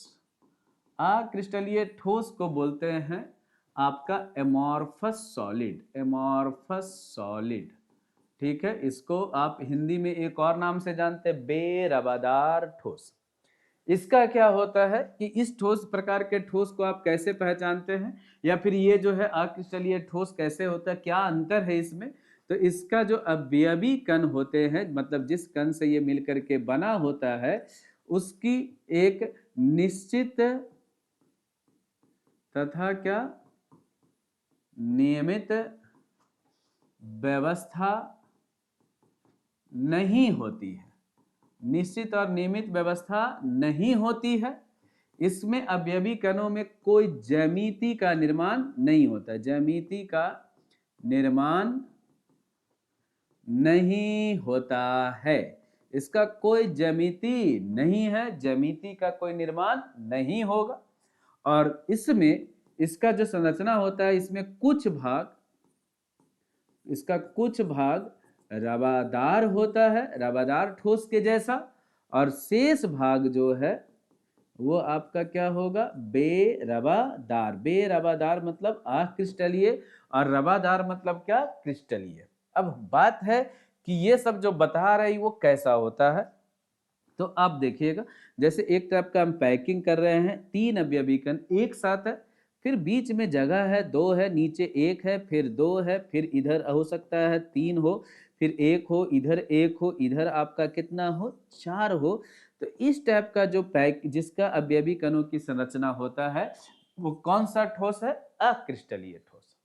अक्रिस्टलीय ठोस को बोलते हैं आपका एमॉर्फस सॉलिड, एमॉर्फस सॉलिड। ठीक है, इसको आप हिंदी में एक और नाम से जानते हैं, बेरवादार ठोस। इसका क्या होता है कि इस ठोस प्रकार के ठोस को आप कैसे पहचानते हैं, या फिर ये जो है अक्रिस्टलीय ठोस कैसे होता है, क्या अंतर है इसमें? तो इसका जो अवयवी कण होते हैं, मतलब जिस कण से ये मिलकर के बना होता है, उसकी एक निश्चित तथा क्या नियमित व्यवस्था नहीं होती है, निश्चित और नियमित व्यवस्था नहीं होती है। इसमें अवयवी कणों में कोई ज्यामिति का निर्माण नहीं होता, ज्यामिति का निर्माण नहीं होता है। इसका कोई ज्यामिति नहीं है, ज्यामिति का कोई निर्माण नहीं होगा। और इसमें इसका जो संरचना होता है, इसमें कुछ भाग, इसका कुछ भाग रवादार होता है, रवादार ठोस के जैसा, और शेष भाग जो है वो आपका क्या होगा? बेरवादार। बेरवादार मतलब अक्रिस्टलीय, और रवादार मतलब क्या? क्रिस्टलीय। अब बात है कि ये सब जो बता रही वो कैसा होता है, तो आप देखिएगा, जैसे एक तरफ का हम पैकिंग कर रहे हैं, तीन अवयवी कण एक साथ है, फिर बीच में जगह है, 2 है, नीचे 1 है, फिर 2 है, फिर इधर हो सकता है 3 हो, फिर 1 हो, इधर 1 हो, इधर आपका कितना हो, 4 हो। तो इस टाइप का जो पैक जिसका अवयवी कणों की संरचना होता है वो कौन सा ठोस है, अक्रिस्टलीय ठोस।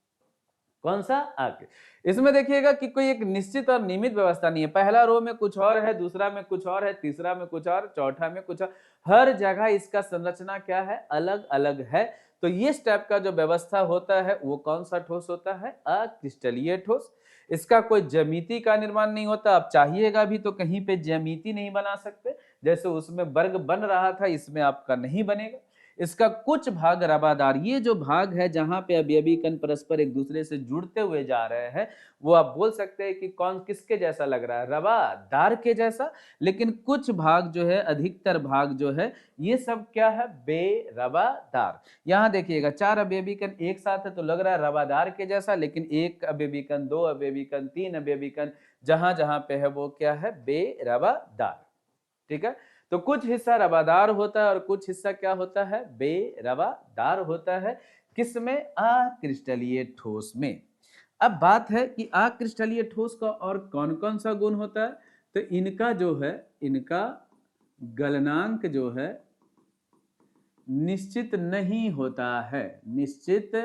कौन सा, इसमें देखिएगा कि कोई एक निश्चित और नियमित व्यवस्था नहीं है। पहला रो में कुछ और है, दूसरा में कुछ और है, तीसरा में कुछ और, चौथा में कुछ और, हर जगह इसका संरचना क्या है, अलग अलग है। तो ये टाइप का जो व्यवस्था होता है वो कौन सा ठोस होता है, अक्रिस्टलीय ठोस। इसका कोई ज्यामिति का निर्माण नहीं होता, आप चाहिएगा भी तो कहीं पे ज्यामिति नहीं बना सकते, जैसे उसमें वर्ग बन रहा था इसमें आपका नहीं बनेगा। इसका कुछ भाग रवादार, ये जो भाग है जहां पे अवयवी कण परस्पर एक दूसरे से जुड़ते हुए जा रहे हैं, वो आप बोल सकते हैं कि कौन किसके जैसा लग रहा है, रवादार के जैसा। लेकिन कुछ भाग जो है, अधिकतर भाग जो है, ये सब क्या है, बेरवादार। यहां देखिएगा 4 अवयवी कण एक साथ है तो लग रहा है रवादार के जैसा, लेकिन 1 अवयवी कण, 2 अवयवी कण, 3 अवयवी कण जहां जहां पे है वो क्या है, बेरवादार। ठीक है, तो कुछ हिस्सा रवादार होता है और कुछ हिस्सा क्या होता है, बेरवादार होता है। किसमें, अक्रिस्टलीय ठोस में। अब बात है कि अक्रिस्टलीय ठोस का और कौन कौन सा गुण होता है, तो इनका जो है, इनका गलनांक जो है निश्चित नहीं होता है, निश्चित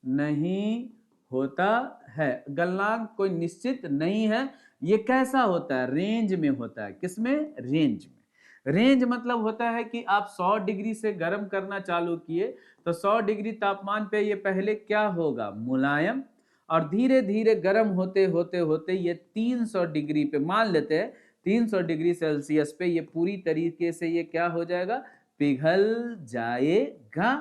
नहीं होता है। गलनांक कोई निश्चित नहीं है। ये कैसा होता है, रेंज में होता है। किसमें, रेंज में। रेंज मतलब होता है कि आप 100 डिग्री से गर्म करना चालू किए तो 100 डिग्री तापमान पे ये पहले क्या होगा, मुलायम, और धीरे धीरे गर्म होते होते होते ये 300 डिग्री पे, मान लेते हैं 300 डिग्री सेल्सियस पे ये पूरी तरीके से ये क्या हो जाएगा, पिघल जाएगा।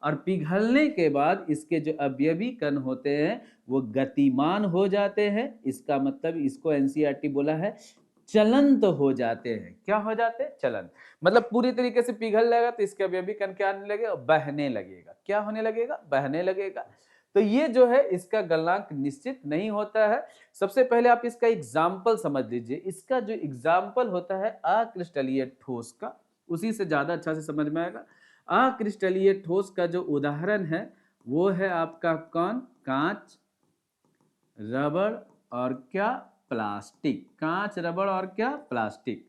और पिघलने के बाद इसके जो अवयवी कण होते हैं वो गतिमान हो जाते हैं। इसका मतलब इसको एनसीईआरटी बोला है चलंत हो जाते हैं। क्या हो जाते हैं, चलंत। मतलब पूरी तरीके से पिघल जाएगा तो इसके अवयवी कण क्या आने लगेगा, बहने लगेगा। क्या होने लगेगा, बहने लगेगा। तो ये जो है इसका गलनांक निश्चित नहीं होता है। सबसे पहले आप इसका एग्जाम्पल समझ लीजिए। इसका जो एग्जाम्पल होता है अक्रिस्टलीय ठोस का, उसी से ज्यादा अच्छा से समझ में आएगा। अक्रिस्टलीय ठोस का जो उदाहरण है वो है आपका कौन, कांच, रबड़ और क्या, प्लास्टिक। कांच, रबड़ और क्या, प्लास्टिक।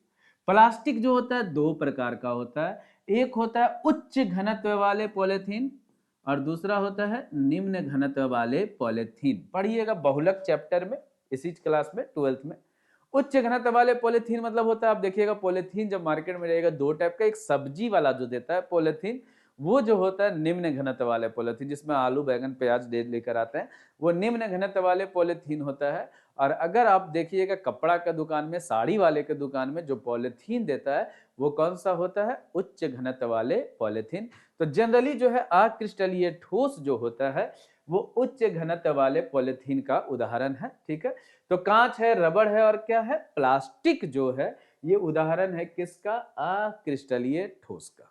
प्लास्टिक जो होता है 2 प्रकार का होता है। एक होता है उच्च घनत्व वाले पॉलीथीन और दूसरा होता है निम्न घनत्व वाले पॉलीथीन। पढ़िएगा बहुलक चैप्टर में, इसी क्लास में 12th में। उच्च घनत्व वाले पॉलीथीन मतलब होता है, आप देखिएगा पॉलीथीन जब मार्केट में रहेगा 2 टाइप का, एक सब्जी वाला जो देता है पॉलीथीन, वो जो होता है निम्न घनत्व वाले पॉलीथीन, जिसमें आलू बैगन प्याज लेकर आते हैं, वो निम्न घनत्व वाले पॉलीथीन होता है। और अगर आप देखिएगा कपड़ा का दुकान में, साड़ी वाले के दुकान में जो पॉलीथीन देता है वो कौन सा होता है, उच्च घनत्व वाले पॉलीथीन। तो जनरली जो है अक्रिस्टलीय ठोस जो होता है वो उच्च घनत्व वाले पॉलीथीन का उदाहरण है। ठीक है, तो कांच है, रबड़ है और क्या है, प्लास्टिक जो है, ये उदाहरण है किसका, अक्रिस्टलीय ठोस का।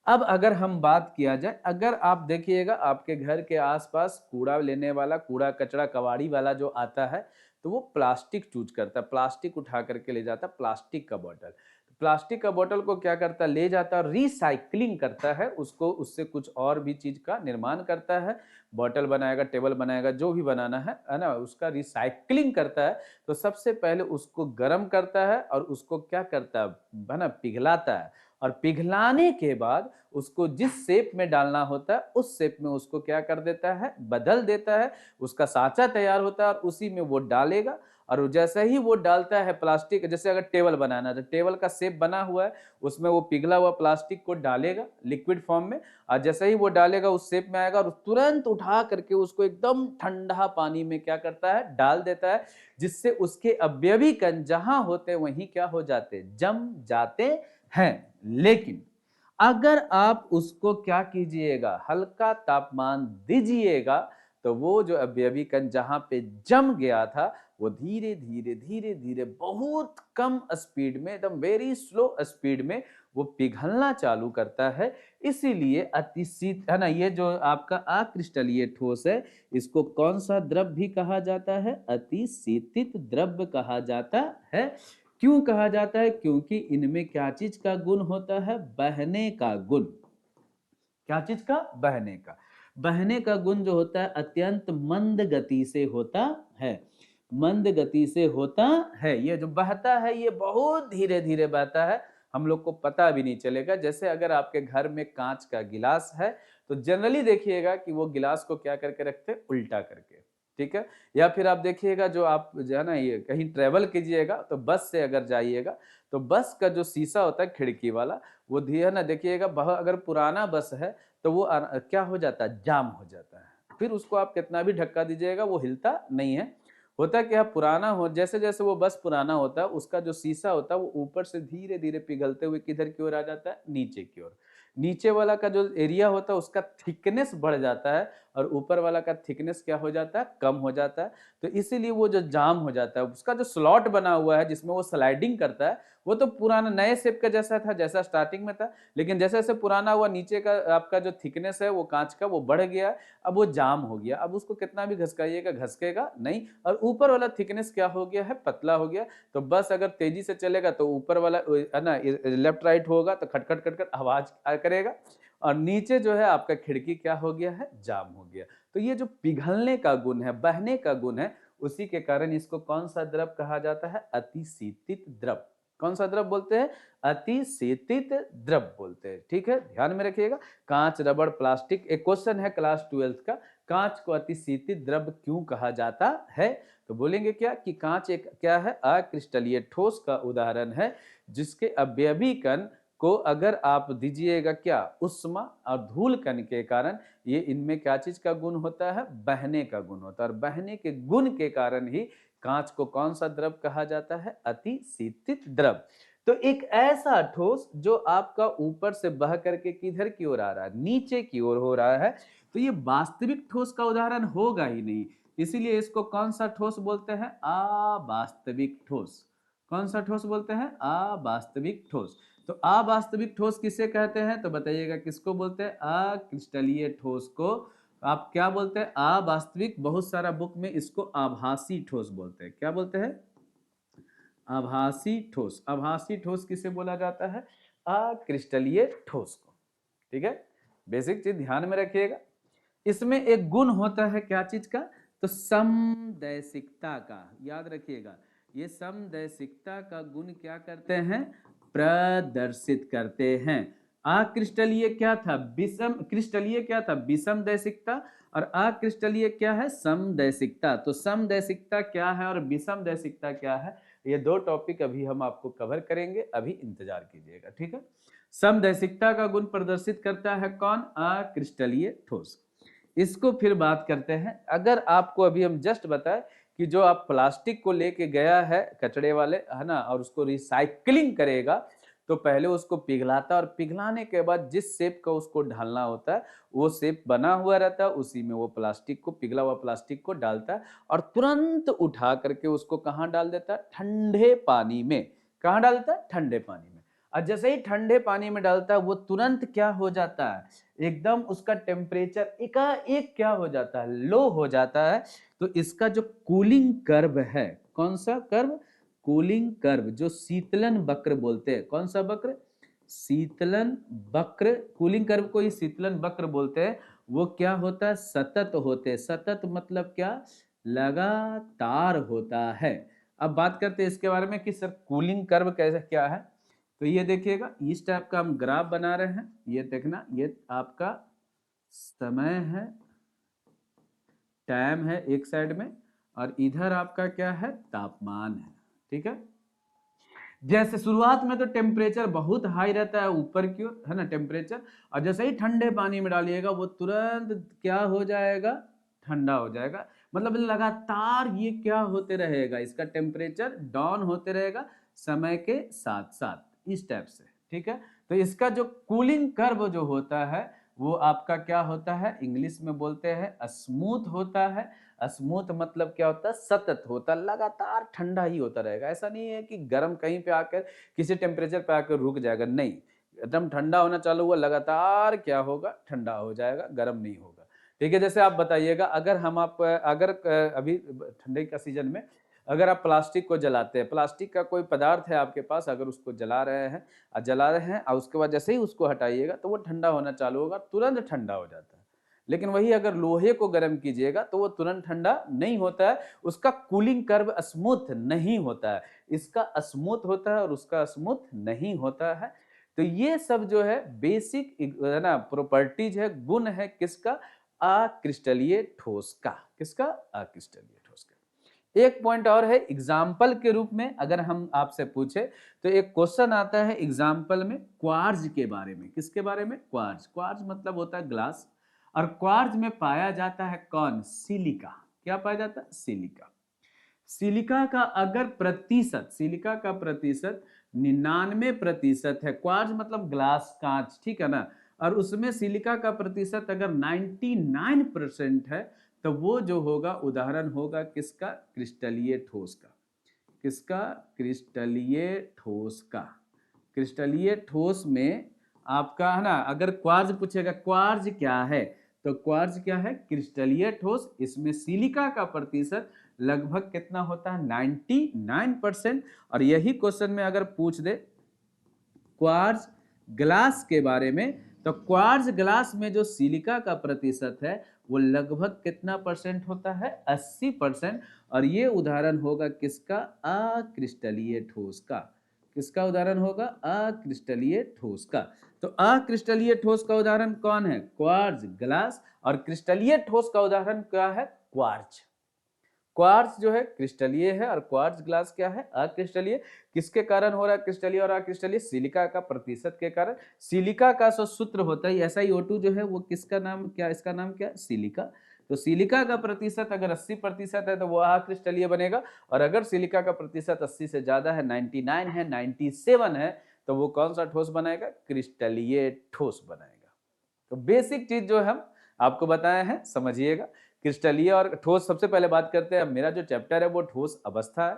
अब अगर हम बात किया जाए, अगर आप देखिएगा आपके घर के आसपास कूड़ा लेने वाला, कूड़ा कचरा कबाड़ी वाला जो आता है तो वो प्लास्टिक चूज करता है, प्लास्टिक उठा करके ले जाता है, प्लास्टिक का बोतल। प्लास्टिक का बोतल को क्या करता है, ले जाता है, रिसाइकलिंग करता है उसको, उससे कुछ और भी चीज का निर्माण करता है, बोतल बनाएगा, टेबल बनाएगा, जो भी बनाना है ना, उसका रिसाइकलिंग करता है। तो सबसे पहले उसको गर्म करता है और उसको क्या करता है ना, पिघलाता है। और पिघलाने के बाद उसको जिस शेप में डालना होता है उस शेप में उसको क्या कर देता है, बदल देता है। उसका साचा तैयार होता है और उसी में वो डालेगा। और जैसे ही वो डालता है प्लास्टिक, जैसे अगर टेबल बनाना है तो टेबल का शेप बना हुआ है, उसमें वो पिघला हुआ प्लास्टिक को डालेगा लिक्विड फॉर्म में। और जैसे ही वो डालेगा उस शेप में आएगा और तुरंत उठा करके उसको एकदम ठंडा पानी में क्या करता है, डाल देता है, जिससे उसके अवयवी कण जहां होते वहीं क्या हो जाते, जम जाते हैं। लेकिन अगर आप उसको क्या कीजिएगा, हल्का तापमान दीजिएगा, तो वो जो अवयवी कण जहां पे जम गया था वो धीरे धीरे धीरे धीरे बहुत कम स्पीड में, एकदम वेरी स्लो स्पीड में वो पिघलना चालू करता है। इसीलिए अतिशीत है ना, ये जो आपका अक्रिस्टलीय ठोस है इसको कौन सा द्रव भी कहा जाता है, अतिशीतित द्रव कहा जाता है। क्यों कहा जाता है, क्योंकि इनमें क्या चीज का गुण होता है, बहने का गुण। क्या चीज का? बहने का। बहने का गुण जो होता है अत्यंत मंद गति से होता है, मंद गति से होता है। ये जो बहता है ये बहुत धीरे धीरे बहता है, हम लोग को पता भी नहीं चलेगा। जैसे अगर आपके घर में कांच का गिलास है तो जनरली देखिएगा कि वो गिलास को क्या करके रखते हैं? उल्टा करके, ठीक है। या फिर आप देखिएगा जो आप जो है ना ये कहीं ट्रेवल कीजिएगा तो बस से अगर जाइएगा तो बस का जो शीशा होता है खिड़की वाला, वो है ना देखिएगा अगर पुराना बस है तो वो क्या हो जाता है? जाम हो जाता है। फिर उसको आप कितना भी धक्का दीजिएगा वो हिलता नहीं है। होता क्या है? पुराना हो जैसे जैसे वो बस पुराना होता है उसका जो शीशा होता है वो ऊपर से धीरे धीरे पिघलते हुए किधर की ओर आ जाता है? नीचे की ओर। नीचे वाला का जो एरिया होता है उसका थिकनेस बढ़ जाता है और ऊपर वाला का थिकनेस क्या हो जाता है? कम हो जाता है। तो इसीलिए वो जो जाम हो जाता है, उसका जो स्लॉट बना हुआ है जिसमें वो स्लाइडिंग करता है, वो तो पुराना नए शेप का जैसा था, जैसा स्टार्टिंग में था, लेकिन जैसे जैसे पुराना हुआ नीचे का आपका जो थिकनेस है वो कांच का वो बढ़ गया, अब वो जाम हो गया। अब उसको कितना भी घसकाइएगा घसकेगा नहीं, और ऊपर वाला थिकनेस क्या हो गया है? पतला हो गया। तो बस अगर तेजी से चलेगा तो ऊपर वाला है ना लेफ्ट राइट होगा तो खटखट खटखट आवाज करेगा, और नीचे जो है आपका खिड़की क्या हो गया है? जाम हो गया। तो ये जो पिघलने का गुण है, बहने का गुण है, उसी के कारण इसको कौन सा द्रव कहा जाता है? अतिशीतित द्रव। कौन सा द्रव बोलते हैं? अतिशीतित द्रव बोलते हैं, ठीक है, ध्यान में रखिएगा। कांच, रबड़, प्लास्टिक, एक क्वेश्चन है क्लास 12th का, कांच को अतिशीतित द्रव क्यों कहा जाता है? तो बोलेंगे क्या कि कांच एक क्या है? अक्रिस्टलीय ठोस का उदाहरण है, जिसके अवयवी कण को अगर आप दीजिएगा क्या? उष्मा और धूल कण के कारण ये इनमें क्या चीज का गुण होता है? बहने का गुण होता है, और बहने के गुण के कारण ही कांच को कौन सा द्रव कहा जाता है? अतिशीतित द्रव। तो एक ऐसा ठोस जो आपका ऊपर से बह करके किधर की ओर आ रहा है? नीचे की ओर हो रहा है, तो ये वास्तविक ठोस का उदाहरण होगा ही नहीं। इसीलिए इसको कौन सा ठोस बोलते हैं? अवास्तविक ठोस। कौन सा ठोस बोलते हैं? अवास्तविक ठोस। तो अवास्तविक ठोस किसे कहते हैं? तो बताइएगा किसको बोलते हैं? अक्रिस्टलीय ठोस को आप क्या बोलते हैं? अवास्तविक। बहुत सारा बुक में इसको आभासी ठोस बोलते हैं। क्या बोलते हैं? आभासी ठोस। आभासी ठोस किसे बोला जाता है? अक्रिस्टलीय ठोस को, ठीक है। बेसिक चीज ध्यान में रखिएगा। इसमें एक गुण होता है क्या चीज का? तो समदैशिकता का, याद रखिएगा। ये समदैशिकता का गुण क्या करते हैं? प्रदर्शित करते हैं। अक्रिस्टलीय क्या था? विषम। क्रिस्टलीय क्या था? विषम दैशिकता, और अक्रिस्टलीय क्या है? समदैशिकता। तो समदैशिकता क्या है और विषम दैशिकता क्या है, ये दो टॉपिक अभी हम आपको कवर करेंगे, अभी इंतजार कीजिएगा, ठीक है। समदैशिकता का गुण प्रदर्शित करता है कौन? अक्रिस्टलीय ठोस। इसको फिर बात करते हैं। अगर आपको अभी हम जस्ट बताएं कि जो आप प्लास्टिक को लेके गया है कचड़े वाले, है ना, और उसको रिसाइकलिंग करेगा, तो पहले उसको पिघलाता है, और पिघलाने के बाद जिस शेप का उसको ढालना होता है वो शेप बना हुआ रहता है, उसी में वो प्लास्टिक को, पिघला हुआ प्लास्टिक को डालता है, और तुरंत उठा करके उसको कहाँ डाल देता है? ठंडे पानी में। कहाँ डालता है? ठंडे पानी में। और जैसे ही ठंडे पानी में डालता है वो तुरंत क्या हो जाता है? एकदम उसका टेम्परेचर एकाएक क्या हो जाता है? लो हो जाता है। तो इसका जो कूलिंग कर्व है, कौन सा कर्व? कूलिंग कर्व, जो शीतलन वक्र बोलते हैं। कौन सा वक्र? शीतलन वक्र। कूलिंग कर्व को ही शीतलन वक्र बोलते हैं। वो क्या होता है? सतत होते हैं। सतत मतलब क्या? लगातार होता है। अब बात करते हैं इसके बारे में कि सर कूलिंग कर्व कैसे क्या है। तो ये देखिएगा, इस टाइप का हम ग्राफ बना रहे हैं। ये देखना, ये आपका समय है, टाइम है एक साइड में, और इधर आपका क्या है? तापमान है, ठीक है। जैसे शुरुआत में तो टेम्परेचर बहुत हाई रहता है ऊपर की ओर, है ना, टेम्परेचर, और जैसे ही ठंडे पानी में डालिएगा वो तुरंत क्या हो जाएगा? ठंडा हो जाएगा। मतलब लगातार ये क्या होते रहेगा? इसका टेम्परेचर डाउन होते रहेगा समय के साथ साथ, इस टाइप से, ठीक है। तो इसका जो कूलिंग कर्व जो होता है वो आपका क्या होता है? इंग्लिश में बोलते हैं स्मूथ होता है। स्मूथ मतलब क्या होता है? सतत होता है, लगातार ठंडा ही होता रहेगा। ऐसा नहीं है कि गर्म कहीं पे आकर किसी टेम्परेचर पे आकर रुक जाएगा, नहीं, एकदम ठंडा होना चालू हुआ लगातार क्या होगा? ठंडा हो जाएगा, गर्म नहीं होगा, ठीक है। जैसे आप बताइएगा, अगर हम आप अगर अभी ठंडे का सीजन में अगर आप प्लास्टिक को जलाते हैं, प्लास्टिक का कोई पदार्थ है आपके पास, अगर उसको जला रहे हैं और उसके बाद जैसे ही उसको हटाइएगा तो वो ठंडा होना चालू होगा, तुरंत ठंडा हो जाता है। लेकिन वही अगर लोहे को गर्म कीजिएगा तो वो तुरंत ठंडा नहीं होता है, उसका कूलिंग कर्व स्मूथ नहीं होता है, इसका स्मूथ होता है और उसका स्मूथ नहीं होता है। तो ये सब जो है बेसिक है ना प्रॉपर्टीज है, गुण है किसका, अक्रिस्टलीय ठोस का। किसका, अक्रिस्टलीय ठोस का। एक पॉइंट और है, एग्जाम्पल के रूप में अगर हम आपसे पूछे तो एक क्वेश्चन आता है एग्जाम्पल में क्वार्ज के बारे में। किसके बारे में, क्वार्ज। क्वार्ज मतलब होता है ग्लास, और क्वार्ज में पाया जाता है कौन, सिलिका। क्या पाया जाता है, सिलिका। सिलिका का अगर प्रतिशत, सिलिका का प्रतिशत 99% है, क्वार्ज मतलब ग्लास, कांच, ठीक है ना, और उसमें सिलिका का प्रतिशत अगर 99% है तो वो जो होगा उदाहरण होगा किसका, क्रिस्टलीय ठोस का। किसका, क्रिस्टलीय ठोस का। क्रिस्टलीय ठोस में आपका है ना, अगर क्वार्ज पूछेगा क्वार्ज क्या है, तो क्वार्ज क्या है, क्रिस्टलीय ठोस। इसमें सिलिका का प्रतिशत लगभग कितना होता है, 99%। और यही क्वेश्चन में अगर पूछ दे क्वार्ज ग्लास के बारे में, तो क्वार्ज ग्लास में जो सिलिका का प्रतिशत है वो लगभग कितना परसेंट होता है, 80%। और ये उदाहरण होगा किसका, अक्रिस्टलीय ठोस का। किसका उदाहरण होगा, अक्रिस्टलीय ठोस का। तो अक्रिस्टलीय ठोस का उदाहरण कौन है, क्वार्ज ग्लास, और क्रिस्टलीय ठोस का उदाहरण क्या है, क्वार्ज। क्वार्ट्ज जो है क्रिस्टलीय है और क्वार्ट्ज ग्लास क्या है, अक्रिस्टलीय। किसके कारण हो रहा है क्रिस्टलीय और अक्रिस्टलीय, सिलिका का प्रतिशत के कारण। सिलिका का जो सूत्र होता है SiO2 जो है वो किसका नाम क्या, इसका नाम क्या, सिलिका। तो सिलिका का प्रतिशत अगर 80% है तो वो अक्रिस्टलीय बनेगा, और अगर सिलिका का प्रतिशत 80 से ज्यादा है, 99 है, 97 है, तो वो कौन सा ठोस बनाएगा, क्रिस्टलीय ठोस बनाएगा। तो बेसिक चीज जो हम आपको बताए हैं समझिएगा। क्रिस्टलीय और ठोस, सबसे पहले बात करते हैं, मेरा जो चैप्टर है वो ठोस अवस्था है।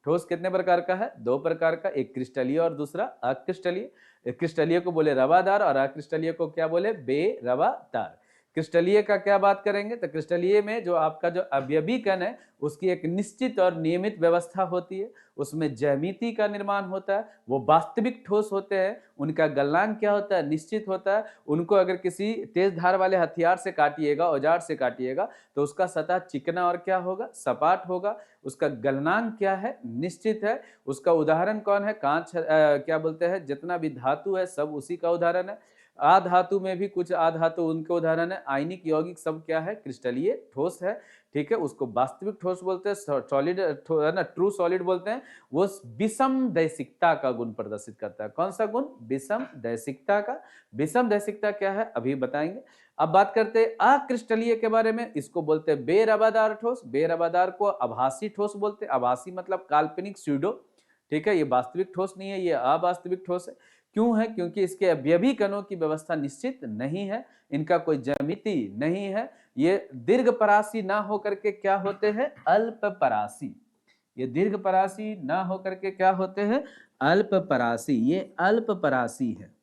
ठोस कितने प्रकार का है, दो प्रकार का, एक क्रिस्टलीय और दूसरा अक्रिस्टलीय। क्रिस्टलीय को बोले रवादार और अक्रिस्टलीय को क्या बोले, बेरवादार। क्रिस्टलीय का क्या बात करेंगे, तो क्रिस्टलीय में जो आपका जो अवयवी कण है उसकी एक निश्चित और नियमित व्यवस्था होती है, उसमें ज्यामिति का निर्माण होता है, वो वास्तविक ठोस होते हैं, उनका गलनांक क्या होता है, निश्चित होता है। उनको अगर किसी तेज धार वाले हथियार से काटिएगा, औजार से काटिएगा, तो उसका सतह चिकना और क्या होगा, सपाट होगा। उसका गलनांक क्या है, निश्चित है। उसका उदाहरण कौन है, कांच, क्या बोलते हैं, जितना भी धातु है सब उसी का उदाहरण है। आधातु में भी कुछ आधातु उनके उदाहरण है। आयनिक यौगिक सब क्या है, क्रिस्टलीय ठोस है, ठीक है। उसको वास्तविक ठोस बोलते हैं, सॉलिड है ना, ट्रू सॉलिड बोलते हैं। वो विषम दैसिकता का गुण प्रदर्शित करता है। कौन सा गुण, विषम दैसिकता का। विषम दैसिकता क्या है अभी बताएंगे। अब बात करते हैं अक्रिस्टलीय के बारे में, इसको बोलते हैं बेरवादार ठोस। बेरवादार को आभासी ठोस बोलते हैं, आभासी मतलब काल्पनिक, स्यूडो, ठीक है। ये वास्तविक ठोस नहीं है, ये अवास्तविक ठोस है। क्यों है, क्योंकि इसके अवयवी कणों की व्यवस्था निश्चित नहीं है, इनका कोई ज्यामिति नहीं है। ये दीर्घ परासी ना होकर के क्या होते हैं, अल्प परासी। ये दीर्घ परासी ना होकर के क्या होते हैं, अल्प परासी। ये अल्प परासी है,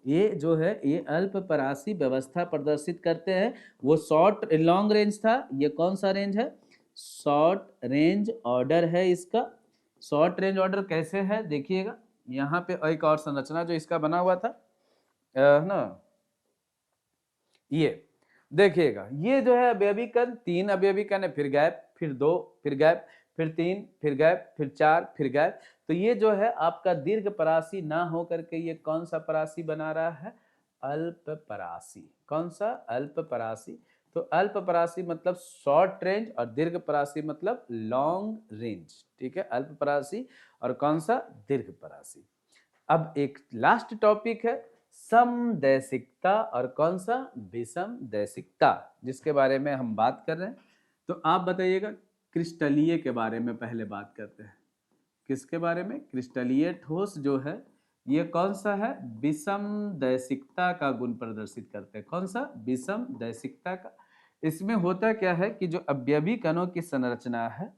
ये जो है ये अल्प परासी व्यवस्था प्रदर्शित करते हैं। वो शॉर्ट लॉन्ग रेंज था, ये कौन सा रेंज है, शॉर्ट रेंज ऑर्डर है इसका। शॉर्ट रेंज ऑर्डर कैसे है देखिएगा, यहाँ पे एक और संरचना जो इसका बना हुआ था ना, ये देखिएगा, ये जो है अवयवी कण, तीन अवयवी कण है, फिर गैप, फिर दो, फिर गैप, फिर तीन, फिर गैप, फिर चार, फिर गैप। तो ये जो है आपका दीर्घ परासी ना हो करके ये कौन सा परासी बना रहा है, अल्प परासी। कौन सा, अल्प परासी। तो अल्प परासी मतलब शॉर्ट रेंज और दीर्घ परासी मतलब लॉन्ग रेंज, ठीक है। अल्प परासी और कौन सा, दीर्घ परासी। अब एक लास्ट टॉपिक है समदैशिकता और कौन सा, विषम दैशिकता, जिसके बारे में हम बात कर रहे हैं। तो आप बताइएगा, क्रिस्टलीय के बारे में पहले बात करते हैं। किसके बारे में, क्रिस्टलीय ठोस जो है ये कौन सा है, विषम दैशिकता का गुण प्रदर्शित करते हैं। कौन सा, विषम दैशिकता का। इसमें होता क्या है कि जो अवयवी कणों की संरचना है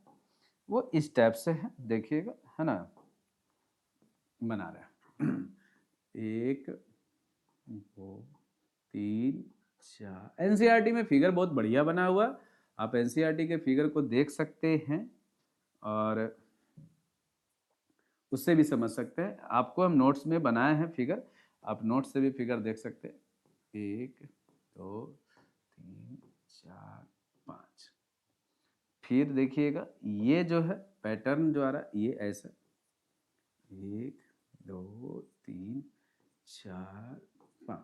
वो इस टाइप से है, देखिएगा, है ना, बना रहे हैं। एक, दो, तीन, चार। एनसीईआरटी में फिगर बहुत बढ़िया बना हुआ, आप एनसीईआरटी के फिगर को देख सकते हैं। और उससे भी समझ सकते हैं। आपको हम नोट्स में बनाए हैं फिगर, आप नोट्स से भी फिगर देख सकते हैं। 1 2 3 4 5। फिर देखिएगा ये जो है पैटर्न जो आ रहा है ये ऐसा 1 2 3 4 5,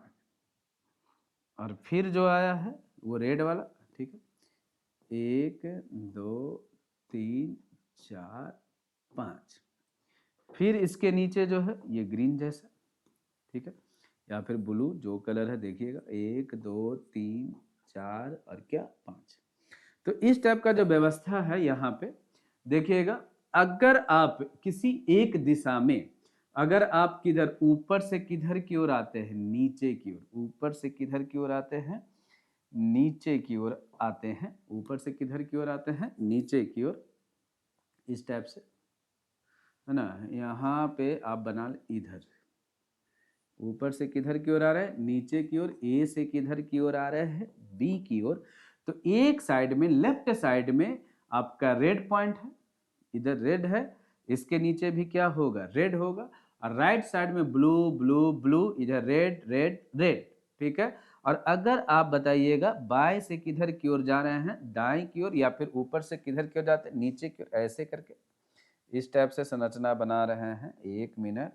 और फिर जो आया है वो रेड वाला, ठीक है, 1 2 3 4 5। फिर इसके नीचे जो है ये ग्रीन जैसा, ठीक है, या फिर ब्लू जो कलर है देखिएगा 1 2 3 4 और क्या 5। तो इस टाइप का जो व्यवस्था है यहाँ पे देखिएगा, अगर आप किसी एक दिशा में, अगर आप किधर ऊपर से किधर की ओर आते हैं, नीचे की ओर, ऊपर से किधर की ओर आते हैं, नीचे की ओर आते हैं, ऊपर से किधर की ओर आते हैं, नीचे की ओर, इस टाइप से, है ना। यहाँ पे आप बना ले इधर, ऊपर से किधर की ओर आ रहे हैं, नीचे की ओर, ए से किधर की ओर आ रहे हैं, बी की ओर। तो एक साइड में, लेफ्ट साइड में आपका रेड पॉइंट है, इधर रेड है, इसके नीचे भी क्या होगा, रेड होगा, और राइट साइड में ब्लू ब्लू ब्लू, इधर रेड रेड रेड, ठीक है। और अगर आप बताइएगा बाएं से किधर की ओर जा रहे हैं, दाएं की ओर, या फिर ऊपर से किधर की ओर जाते हैं, नीचे की ओर, ऐसे करके इस टाइप से संरचना बना रहे हैं। 1 मिनट,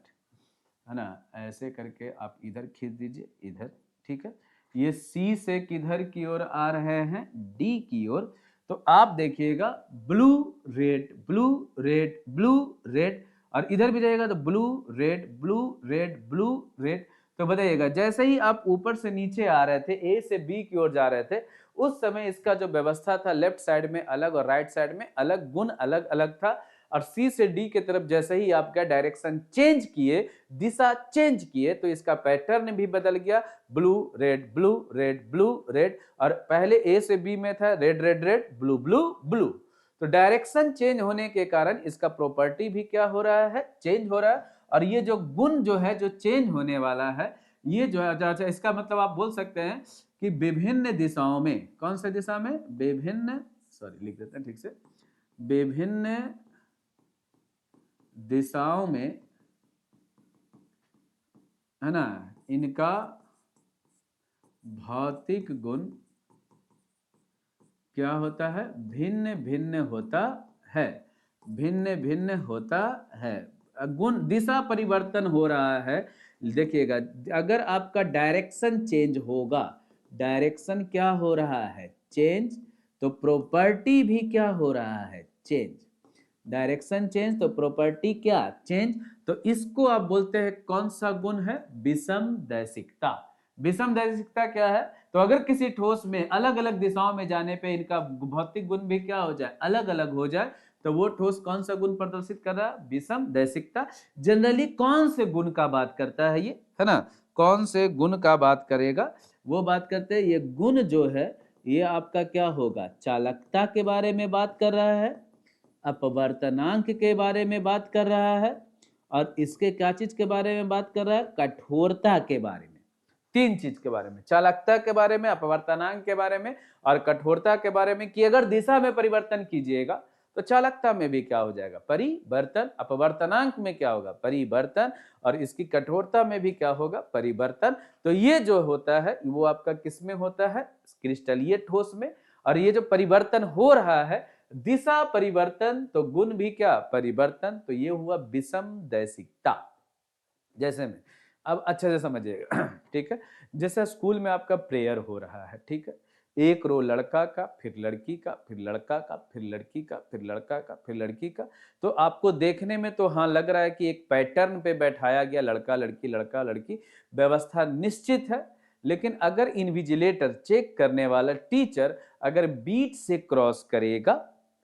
है ना, ऐसे करके आप इधर खींच दीजिए, इधर, ठीक है। ये सी से किधर की ओर आ रहे हैं, डी की ओर। तो आप देखिएगा blue red blue red blue red, और इधर भी जाइएगा तो blue red blue red blue red. तो बताइएगा जैसे ही आप ऊपर से नीचे आ रहे थे, ए से बी की ओर जा रहे थे, उस समय इसका जो व्यवस्था था, लेफ्ट साइड में अलग और राइट साइड में अलग, गुण अलग अलग था। और सी से डी की तरफ जैसे ही आपका डायरेक्शन चेंज किए, दिशा चेंज किए, तो इसका पैटर्न भी बदल गया, blue red blue red blue red. और पहले ए से बी में था red red red blue blue blue. तो डायरेक्शन चेंज होने के कारण इसका प्रॉपर्टी भी क्या हो रहा है, चेंज हो रहा है। और ये जो गुण जो है, जो चेंज होने वाला है, ये जो है, इसका मतलब आप बोल सकते हैं कि विभिन्न दिशाओं में, कौन सा दिशा में, विभिन्न, सॉरी लिख देते हैं ठीक से, विभिन्न दिशाओं में, है ना, इनका भौतिक गुण क्या होता है, भिन्न भिन्न होता है, भिन्न भिन्न होता है। गुण, दिशा परिवर्तन हो रहा है। देखिएगा अगर आपका डायरेक्शन चेंज होगा, डायरेक्शन क्या हो रहा है, चेंज, तो प्रॉपर्टी भी क्या हो रहा है, चेंज। डायरेक्शन चेंज तो प्रॉपर्टी क्या, चेंज। तो इसको आप बोलते हैं कौन सा गुण है, विषम दैशिकता। विषम दैशिकता क्या है, तो अगर किसी ठोस में अलग अलग दिशाओं में जाने पे इनका भौतिक गुण भी क्या हो जाए, अलग अलग हो जाए, तो वो ठोस कौन सा गुण प्रदर्शित कर रहा है, विषम दैशिकता। जनरली कौन से गुण का बात करता है ये, है ना, कौन से गुण का बात करेगा, वो बात करते हैं। ये गुण जो है ये आपका क्या होगा, चालकता के बारे में बात कर रहा है, अपवर्तनांक के बारे में बात कर रहा है, और इसके क्या चीज के बारे में बात कर रहा है, कठोरता के बारे में। तीन चीज के बारे में, चालकता के बारे में, अपवर्तनांक के बारे में, और कठोरता के बारे में, कि अगर दिशा में परिवर्तन कीजिएगा तो चालकता में भी क्या हो जाएगा, परिवर्तन, अपवर्तनांक में क्या होगा, परिवर्तन, और इसकी कठोरता में भी क्या होगा, परिवर्तन। तो ये जो होता है वो आपका किस में होता है, क्रिस्टलीय ठोस में। और ये जो परिवर्तन हो रहा है, दिशा परिवर्तन, तो गुण भी क्या, परिवर्तन, तो ये हुआ विषम दैशिकता। जैसे में अब अच्छे से समझिएगा ठीक है, जैसे स्कूल में आपका प्रेयर हो रहा है, ठीक है, एक रो लड़का का, फिर लड़की का, फिर लड़का का, फिर लड़की का, फिर लड़का का, फिर लड़की का। तो आपको देखने में तो हाँ लग रहा है कि एक पैटर्न पे बैठाया गया, लड़का लड़की लड़का लड़की, व्यवस्था निश्चित है। लेकिन अगर इन्विजिलेटर, चेक करने वाला टीचर, अगर बीच से क्रॉस करेगा,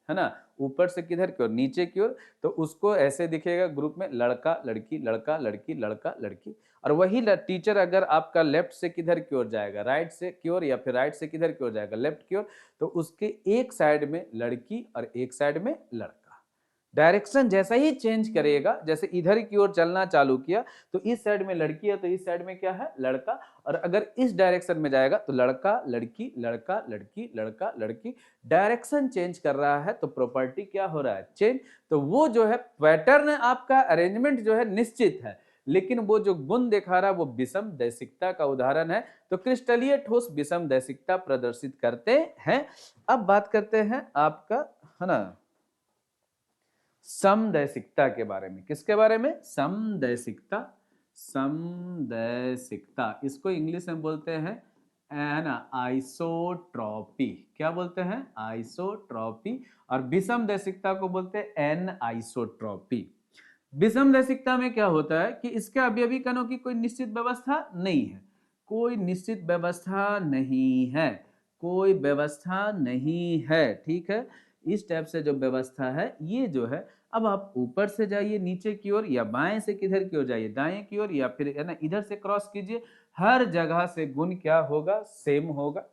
है ना, ऊपर से किधर की ओर, नीचे की ओर, तो उसको ऐसे दिखेगा ग्रुप में, लड़का लड़की लड़का लड़की लड़का लड़की। और वही टीचर अगर आपका लेफ्ट से किधर की ओर जाएगा, राइट से की ओर, या फिर राइट से किधर की ओर जाएगा, लेफ्ट की ओर, तो उसके एक साइड में लड़की और एक साइड में लड़का। डायरेक्शन जैसा ही चेंज करेगा, जैसे इधर की ओर चलना चालू किया तो इस साइड में लड़की है तो इस साइड में क्या है, लड़का। और अगर इस डायरेक्शन में जाएगा तो लड़का लड़की लड़का लड़की लड़का लड़की। डायरेक्शन चेंज कर रहा है तो प्रॉपर्टी क्या हो रहा है, चेंज। तो वो जो है पैटर्न आपका अरेंजमेंट जो है निश्चित है, लेकिन वो जो गुण दिखा रहा है वो विषम दैसिकता का उदाहरण है। तो क्रिस्टलीय ठोस विषम दैसिकता प्रदर्शित करते हैं। अब बात करते हैं आपका, है ना, समदैशिकता के बारे में। किसके बारे में, समदैशिकता। समदैशिकता इसको इंग्लिश में बोलते हैं, है ना, आइसोट्रॉपी। क्या बोलते हैं, आइसोट्रॉपी। और विषम दैशिकता को बोलते हैं एन आइसोट्रॉपी। विषम दैशिकता में क्या होता है कि इसके अवयवी कणों की कोई निश्चित व्यवस्था नहीं है, कोई निश्चित व्यवस्था नहीं है, कोई व्यवस्था नहीं है, ठीक है। इस टाइप से जो व्यवस्था है ये जो है, अब आप ऊपर से जाइए नीचे की ओर, या बाएं से किधर की ओर जाइए, दाएं की ओर, या फिर है ना इधर से क्रॉस कीजिए, हर जगह से गुण क्या होगा, सेम होगा।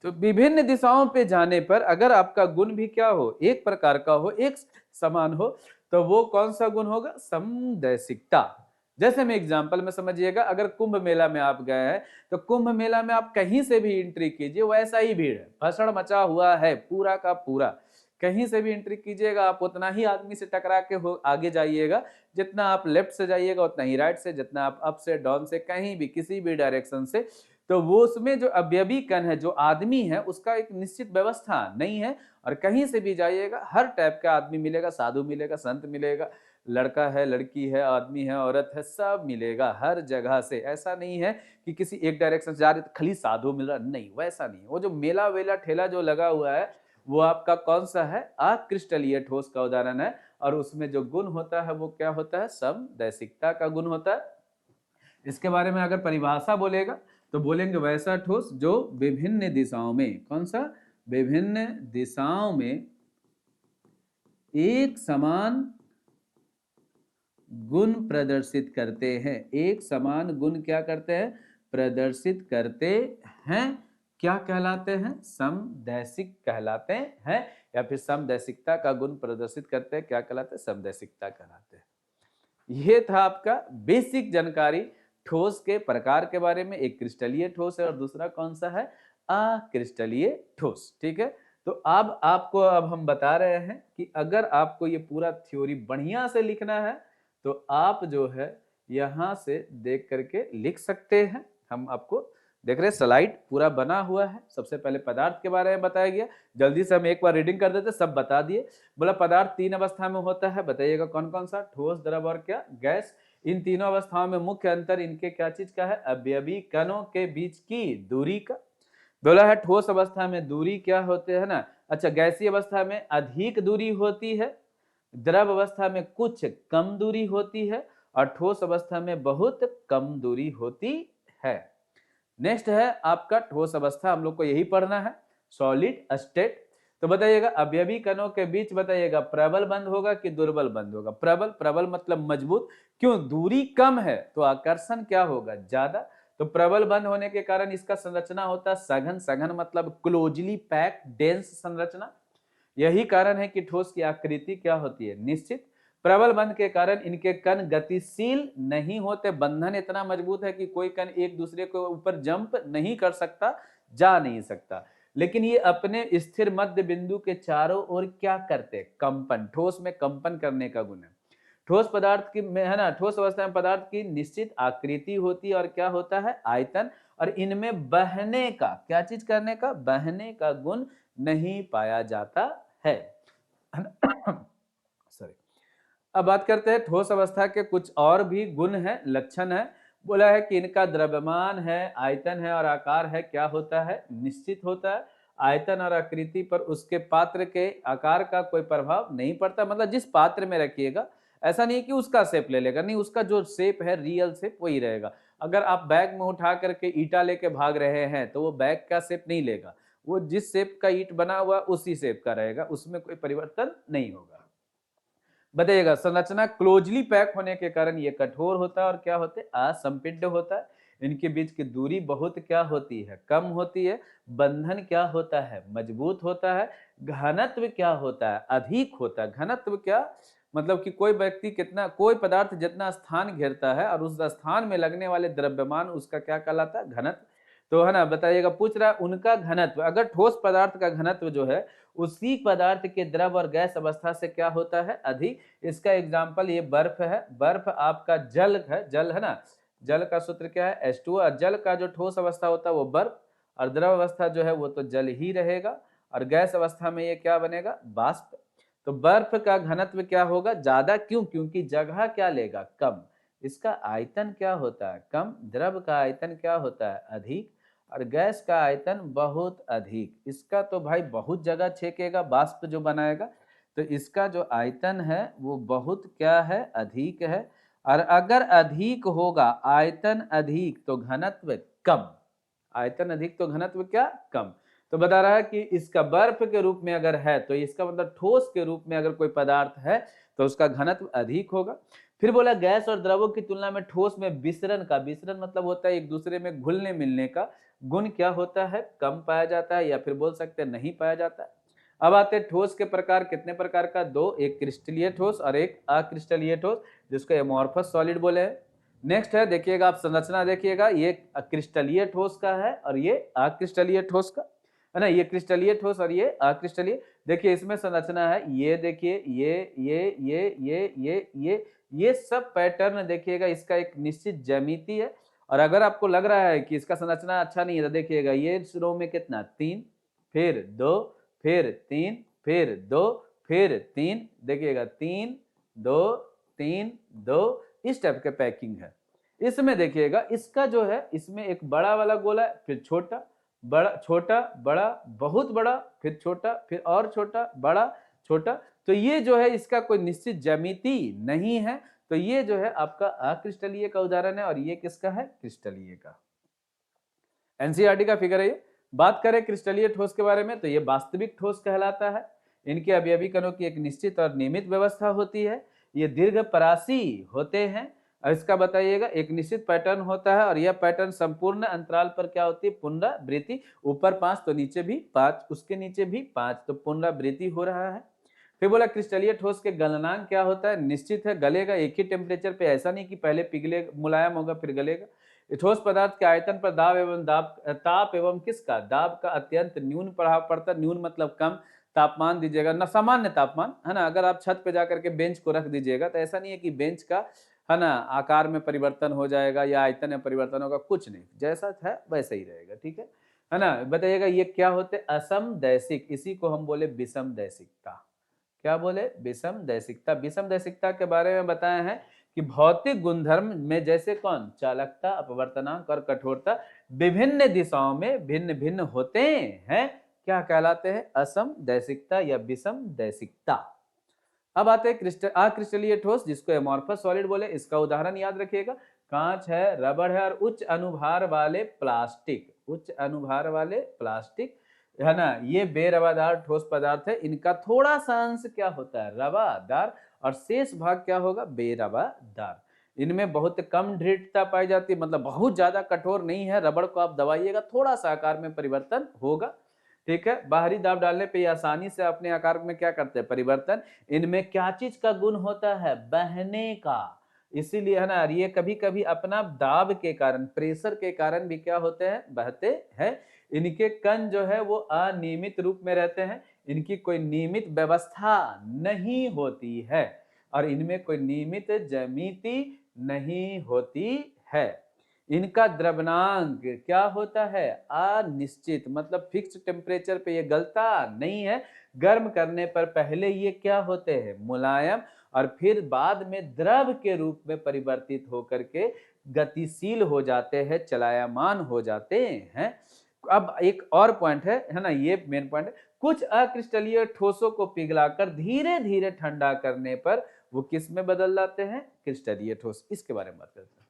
तो विभिन्न दिशाओं पे जाने पर अगर आपका गुण भी क्या हो, एक प्रकार का हो, एक समान हो, तो वो कौन सा गुण होगा, समदैशिकता। जैसे मैं एग्जांपल में समझिएगा, अगर कुंभ मेला में आप गए हैं तो कुंभ मेला में आप कहीं से भी एंट्री कीजिए वैसा ही भीड़ है, भसड़ मचा हुआ है पूरा का पूरा। कहीं से भी एंट्री कीजिएगा आप उतना ही आदमी से टकरा के हो आगे जाइएगा, जितना आप लेफ्ट से जाइएगा उतना ही राइट से, जितना आप अप से डाउन से, कहीं भी किसी भी डायरेक्शन से। तो वो उसमें जो अवयवी कण है, जो आदमी है, उसका एक निश्चित व्यवस्था नहीं है। और कहीं से भी जाइएगा हर टाइप का आदमी मिलेगा, साधु मिलेगा, संत मिलेगा, लड़का है, लड़की है, आदमी है, औरत है, सब मिलेगा हर जगह से। ऐसा नहीं है कि किसी एक डायरेक्शन से जा रहे तो खाली साधु मिल रहा, नहीं, वैसा नहीं। वो जो मेला वेला ठेला जो लगा हुआ है वो आपका कौन सा है, अक्रिस्टलीय ठोस का उदाहरण है। और उसमें जो गुण होता है वो क्या होता है, समदैशिकता का गुण होता है। इसके बारे में अगर परिभाषा बोलेगा तो बोलेंगे वैसा ठोस जो विभिन्न दिशाओं में, कौन सा, विभिन्न दिशाओं में एक समान गुण प्रदर्शित करते हैं। एक समान गुण क्या करते हैं, प्रदर्शित करते हैं। क्या कहलाते हैं, समदैशिक कहलाते हैं। या फिर समदैशिकता का गुण प्रदर्शित करते हैं, क्या कहलाते हैं, समदैशिकता कहलाते हैं। ये था आपका बेसिक जानकारी ठोस के प्रकार के बारे में। एक क्रिस्टलीय ठोस है और दूसरा कौन सा है, अक्रिस्टलीय ठोस, ठीक है। तो अब आपको अब हम बता रहे हैं कि अगर आपको ये पूरा थ्योरी बढ़िया से लिखना है तो आप जो है यहां से देख करके लिख सकते हैं। हम आपको देख रहे हैं स्लाइड पूरा बना हुआ है। सबसे पहले पदार्थ के बारे में बताया गया, जल्दी से हम एक बार रीडिंग कर देते, सब बता दिए। बोला पदार्थ तीन अवस्था में होता है, बताइएगा कौन कौन सा, ठोस, द्रव और क्या, गैस। इन तीनों अवस्थाओं में मुख्य अंतर इनके क्या चीज का है, अवयवी कणों के बीच की दूरी का। बोला है ठोस अवस्था में दूरी क्या होते है ना, अच्छा, गैसीय अवस्था में अधिक दूरी होती है, द्रव अवस्था में कुछ कम दूरी होती है, और ठोस अवस्था में बहुत कम दूरी होती है। नेक्स्ट है आपका ठोस अवस्था, हम लोग को यही पढ़ना है, सॉलिड स्टेट। तो बताइएगा अवयवी कणों के बीच बताइएगा प्रबल बंध होगा कि दुर्बल बंध होगा, प्रबल। प्रबल मतलब मजबूत, क्यों, दूरी कम है तो आकर्षण क्या होगा, ज्यादा। तो प्रबल बंध होने के कारण इसका संरचना होता है सघन। सघन मतलब क्लोजली पैक, डेंस संरचना। यही कारण है कि ठोस की आकृति क्या होती है, निश्चित। प्रबल बंध के कारण इनके कण गतिशील नहीं होते, बंधन इतना मजबूत है कि कोई कण एक दूसरे के ऊपर जंप नहीं कर सकता, जा नहीं सकता। लेकिन ये अपने स्थिर मध्य बिंदु के चारों ओर क्या करते, कंपन। ठोस में कंपन करने का गुण है। ठोस पदार्थ की में, है ना, ठोस अवस्था में पदार्थ की निश्चित आकृति होती है और क्या होता है, आयतन। और इनमें बहने का, क्या चीज करने का, बहने का गुण नहीं पाया जाता है। सॉरी। अब बात करते हैं ठोस अवस्था के कुछ और भी गुण है, लक्षण है। बोला है कि इनका द्रव्यमान है, आयतन है और आकार है, क्या होता है, निश्चित होता है। आयतन और आकृति पर उसके पात्र के आकार का कोई प्रभाव नहीं पड़ता, मतलब जिस पात्र में रखिएगा, ऐसा नहीं कि उसका शेप ले लेगा, नहीं, उसका जो शेप है रियल शेप वही रहेगा। अगर आप बैग में उठा करके ईटा लेके भाग रहे हैं तो वो बैग का शेप नहीं लेगा, वो जिस शेप का ईट बना हुआ उसी शेप का रहेगा, उसमें कोई परिवर्तन नहीं होगा। बताइएगा संरचना क्लोजली पैक होने के कारण ये कठोर होता है और क्या होते हैं, असंपिंड होता है। इनके बीच की दूरी बहुत क्या होती है, कम होती है। बंधन क्या होता है, मजबूत होता है। घनत्व क्या होता है, अधिक होता है। घनत्व क्या मतलब कि कोई व्यक्ति कितना, कोई पदार्थ जितना स्थान घेरता है और उस स्थान में लगने वाले द्रव्यमान उसका क्या कहलाता है, घनत्व। तो है ना, बताइएगा, पूछ रहा है उनका घनत्व। अगर ठोस पदार्थ का घनत्व जो है उसी पदार्थ के द्रव और गैस अवस्था से क्या होता है, अधिक। इसका एग्जाम्पल ये बर्फ है। बर्फ आपका जल है, जल है ना, जल का सूत्र क्या है, H2O। और जल का जो ठोस अवस्था होता है वो बर्फ, और द्रव अवस्था जो है वो तो जल ही रहेगा, और गैस अवस्था में ये क्या बनेगा, वाष्प। तो बर्फ का घनत्व क्या होगा, ज्यादा। क्यों, क्योंकि जगह क्या लेगा, कम। इसका आयतन क्या होता है, कम। द्रव का आयतन क्या होता है, अधिक। और गैस का आयतन बहुत अधिक। इसका तो भाई बहुत जगह छेकेगा, वाष्प जो बनाएगा। तो इसका जो आयतन है वो बहुत क्या है, अधिक है। और अगर अधिक होगा, आयतन अधिक तो घनत्व कम। आयतन अधिक तो घनत्व क्या, कम। तो बता रहा है कि इसका बर्फ के रूप में अगर है तो इसका मतलब ठोस के रूप में अगर कोई पदार्थ है तो उसका घनत्व अधिक होगा। फिर बोला गैस और द्रवों की तुलना में ठोस में विसरण का, विसरण मतलब होता है एक दूसरे में घुलने मिलने का, गुण क्या होता है, कम पाया जाता है, या फिर बोल सकते हैं नहीं पाया जाता है। अब आते हैं ठोस के प्रकार, कितने प्रकार का, दो, एक क्रिस्टलीय ठोस और एक अक्रिस्टलीय ठोस, जिसको एमोर्फस सॉलिड बोले हैं। नेक्स्ट है, देखिएगा आप संरचना देखिएगा, ये क्रिस्टलीय ठोस का है और ये अक्रिस्टलीय ठोस का है ना, ये क्रिस्टलीय ठोस और ये अक्रिस्टलीय। देखिए इसमें संरचना है, ये देखिए, ये सब पैटर्न देखिएगा, इसका एक निश्चित ज्यामिति है। और अगर आपको लग रहा है कि इसका संरचना अच्छा नहीं है तो देखिएगा, ये रो में कितना, 3, फिर 2, फिर 3, फिर 2, फिर 3, देखिएगा 3 2 3 2, इस टाइप के पैकिंग है। इसमें देखिएगा इसका जो है, इसमें एक बड़ा वाला गोला है, फिर छोटा, बड़ा, छोटा, बड़ा, बहुत बड़ा, फिर छोटा, फिर और छोटा, बड़ा, छोटा। तो ये जो है इसका कोई निश्चित ज्यामिति नहीं है। तो ये जो है आपका अक्रिस्टलीय का उदाहरण है और ये किसका है, क्रिस्टलीय का। एनसीईआरटी का फिगर है ये। बात करें क्रिस्टलीय ठोस के बारे में तो ये वास्तविक ठोस कहलाता है। इनके अवयवी कणों की एक निश्चित और नियमित व्यवस्था होती है। ये दीर्घ परासी होते हैं और इसका बताइएगा एक निश्चित पैटर्न होता है और यह पैटर्न संपूर्ण अंतराल पर क्या होती है, पुनरावृत्ति। ऊपर 5 तो नीचे भी 5, उसके नीचे भी 5, तो पुनरावृत्ति हो रहा है। फिर बोला क्रिस्टलीय ठोस के गलनांक क्या होता है, निश्चित है, गलेगा एक ही टेम्परेचर पे, ऐसा नहीं कि पहले पिघले मुलायम होगा फिर गलेगा। ठोस पदार्थ के आयतन पर दाब एवं ताप एवं किसका, दाब का अत्यंत न्यून प्रभाव पड़ता है। न्यून मतलब कम। तापमान दीजिएगा ना, सामान्य तापमान है ना, अगर आप छत पे जाकर के बेंच को रख दीजिएगा तो ऐसा नहीं है कि बेंच का है ना आकार में परिवर्तन हो जाएगा या आयतन में परिवर्तन होगा, कुछ नहीं, जैसा है वैसा ही रहेगा, ठीक है ना। बताइएगा ये क्या होते, असमदैशिक, इसी को हम बोले विषमदैशिकता। क्या बोले, विषमदैशिकता। विषमदैशिकता के बारे में बताए हैं कि भौतिक गुणधर्म में जैसे कौन, चालकता, अपवर्तनांक और कठोरता विभिन्न दिशाओं में भिन्न भिन्न होते हैं, क्या कहलाते हैं, असमदैशिकता या विषमदैशिकता। अब आते हैं अक्रिस्टलीय ठोस, जिसको एमोर्फस सॉलिड बोले। इसका उदाहरण याद रखिएगा, कांच है, रबड़ है और उच्च अनुभार वाले प्लास्टिक, उच्च अनुभार वाले प्लास्टिक है ना, ये बेरवादार ठोस पदार्थ है। इनका थोड़ा सा अंश क्या होता है, रवादार, और शेष भाग क्या होगा, बेरवादार। इनमें बहुत कम दृढ़ता पाई जाती है, मतलब बहुत ज्यादा कठोर नहीं है। रबड़ को आप दबाइएगा थोड़ा सा आकार में परिवर्तन होगा, ठीक है। बाहरी दाब डालने पे आसानी से अपने आकार में क्या करते हैं, परिवर्तन। इनमें क्या चीज का गुण होता है, बहने का। इसीलिए है ना, ये कभी कभी अपना दाब के कारण, प्रेशर के कारण भी क्या होते हैं, बहते हैं। इनके कण जो है वो अनियमित रूप में रहते हैं, इनकी कोई नियमित व्यवस्था नहीं होती है और इनमें कोई नियमित ज्यामिति नहीं होती है। इनका द्रवनांक क्या होता है, अनिश्चित, मतलब फिक्स टेम्परेचर पे ये गलता नहीं है। गर्म करने पर पहले ये क्या होते हैं, मुलायम, और फिर बाद में द्रव के रूप में परिवर्तित होकर के गतिशील हो जाते हैं, चलायमान हो जाते हैं। अब एक और पॉइंट है ना, ये मेन पॉइंट है। कुछ अक्रिस्टलीय ठोसों को पिघलाकर धीरे धीरे ठंडा करने पर वो किस में बदल जाते हैं, क्रिस्टलीय ठोस। इसके बारे में बात करते हैं।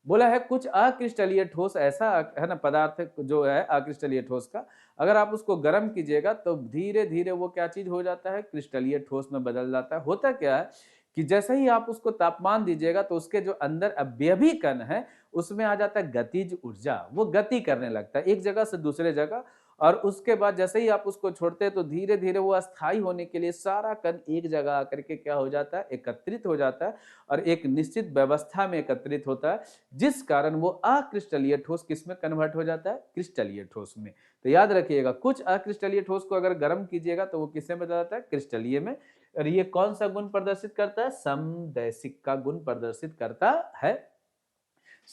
बोला है कुछ अक्रिस्टलीय ठोस ऐसा है ना पदार्थ जो है अक्रिस्टलीय ठोस का, अगर आप उसको गर्म कीजिएगा तो धीरे धीरे वो क्या चीज हो जाता है, क्रिस्टलीय ठोस में बदल जाता है। होता क्या है कि जैसे ही आप उसको तापमान दीजिएगा तो उसके जो अंदर अवयवी कण है उसमें आ जाता है गतिज ऊर्जा, वो गति करने लगता है एक जगह से दूसरे जगह, और उसके बाद जैसे ही आप उसको छोड़ते हैं तो धीरे धीरे वो अस्थायी होने के लिए सारा कण एक जगह आकर के क्या हो जाता है, एकत्रित हो जाता है और एक निश्चित व्यवस्था में एकत्रित होता है, जिस कारण वो अक्रिस्टलीय ठोस किसमें कन्वर्ट हो जाता है, क्रिस्टलीय ठोस में। तो याद रखिएगा, कुछ अक्रिस्टलीय ठोस को अगर गर्म कीजिएगा तो वो किसमें बदल जाता है, क्रिस्टलीय में। और ये कौन सा गुण प्रदर्शित करता है, समदैशिक का गुण प्रदर्शित करता है।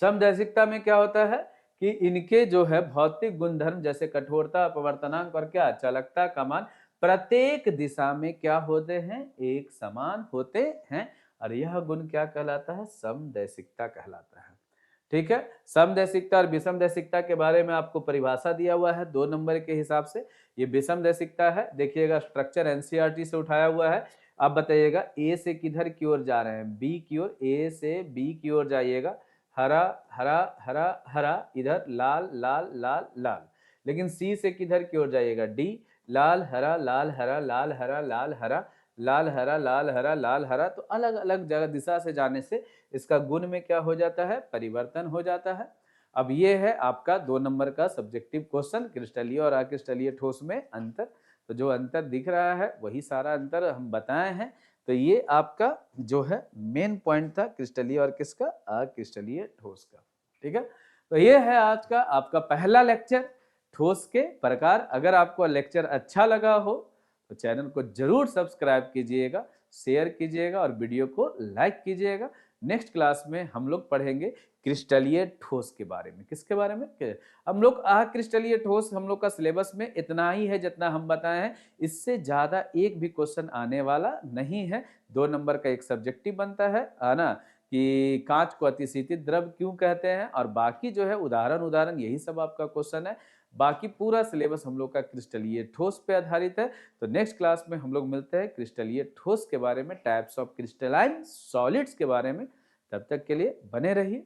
समदैशिकता में क्या होता है कि इनके जो है भौतिक गुणधर्म जैसे कठोरता, अपवर्तनांक और क्या चालकता का मान प्रत्येक दिशा में क्या होते हैं, एक समान होते हैं, और यह गुण क्या कहलाता है, समदैशिकता कहलाता है। ठीक है, समदैशिकता और विषमदैशिकता के बारे में आपको परिभाषा दिया हुआ है 2 नंबर के हिसाब से। ये विषमदैशिकता है, देखिएगा स्ट्रक्चर एनसीईआरटी से उठाया हुआ है। आप बताइएगा ए से किधर की ओर जा रहे हैं, बी की ओर, ए से बी की ओर जाइएगा, हरा हरा हरा हरा, इधर लाल लाल लाल लाल। लेकिन सी से किधर की ओर जाइएगा, डी, लाल हरा लाल हरा लाल हरा लाल हरा लाल हरा लाल हरा लाल हरा। तो अलग अलग जगह दिशा से जाने से इसका गुण में क्या हो जाता है, परिवर्तन हो जाता है। अब ये है आपका 2 नंबर का सब्जेक्टिव क्वेश्चन, क्रिस्टलीय और अक्रिस्टलीय ठोस में अंतर। तो जो अंतर दिख रहा है वही सारा अंतर हम बताए हैं। तो ये आपका जो है मेन पॉइंट था क्रिस्टलीय और किसका, अक्रिस्टलीय ठोस का। ठीक है, तो ये है आज का आपका पहला लेक्चर, ठोस के प्रकार। अगर आपको लेक्चर अच्छा लगा हो तो चैनल को जरूर सब्सक्राइब कीजिएगा, शेयर कीजिएगा और वीडियो को लाइक कीजिएगा। नेक्स्ट क्लास में हम लोग पढ़ेंगे क्रिस्टलीय ठोस के बारे में। किसके बारे में, हम लोग अक्रिस्टलीय ठोस, हम लोग का सिलेबस में इतना ही है जितना हम बताए हैं, इससे ज्यादा एक भी क्वेश्चन आने वाला नहीं है। 2 नंबर का एक सब्जेक्टिव बनता है ना, कि कांच को अतिशीतित द्रव क्यों कहते हैं, और बाकी जो है उदाहरण यही सब आपका क्वेश्चन है। बाकी पूरा सिलेबस हम लोग का क्रिस्टलीय ठोस पे आधारित है। तो नेक्स्ट क्लास में हम लोग मिलते हैं क्रिस्टलीय ठोस के बारे में, टाइप्स ऑफ क्रिस्टलाइन सॉलिड्स के बारे में। तब तक के लिए बने रहिए।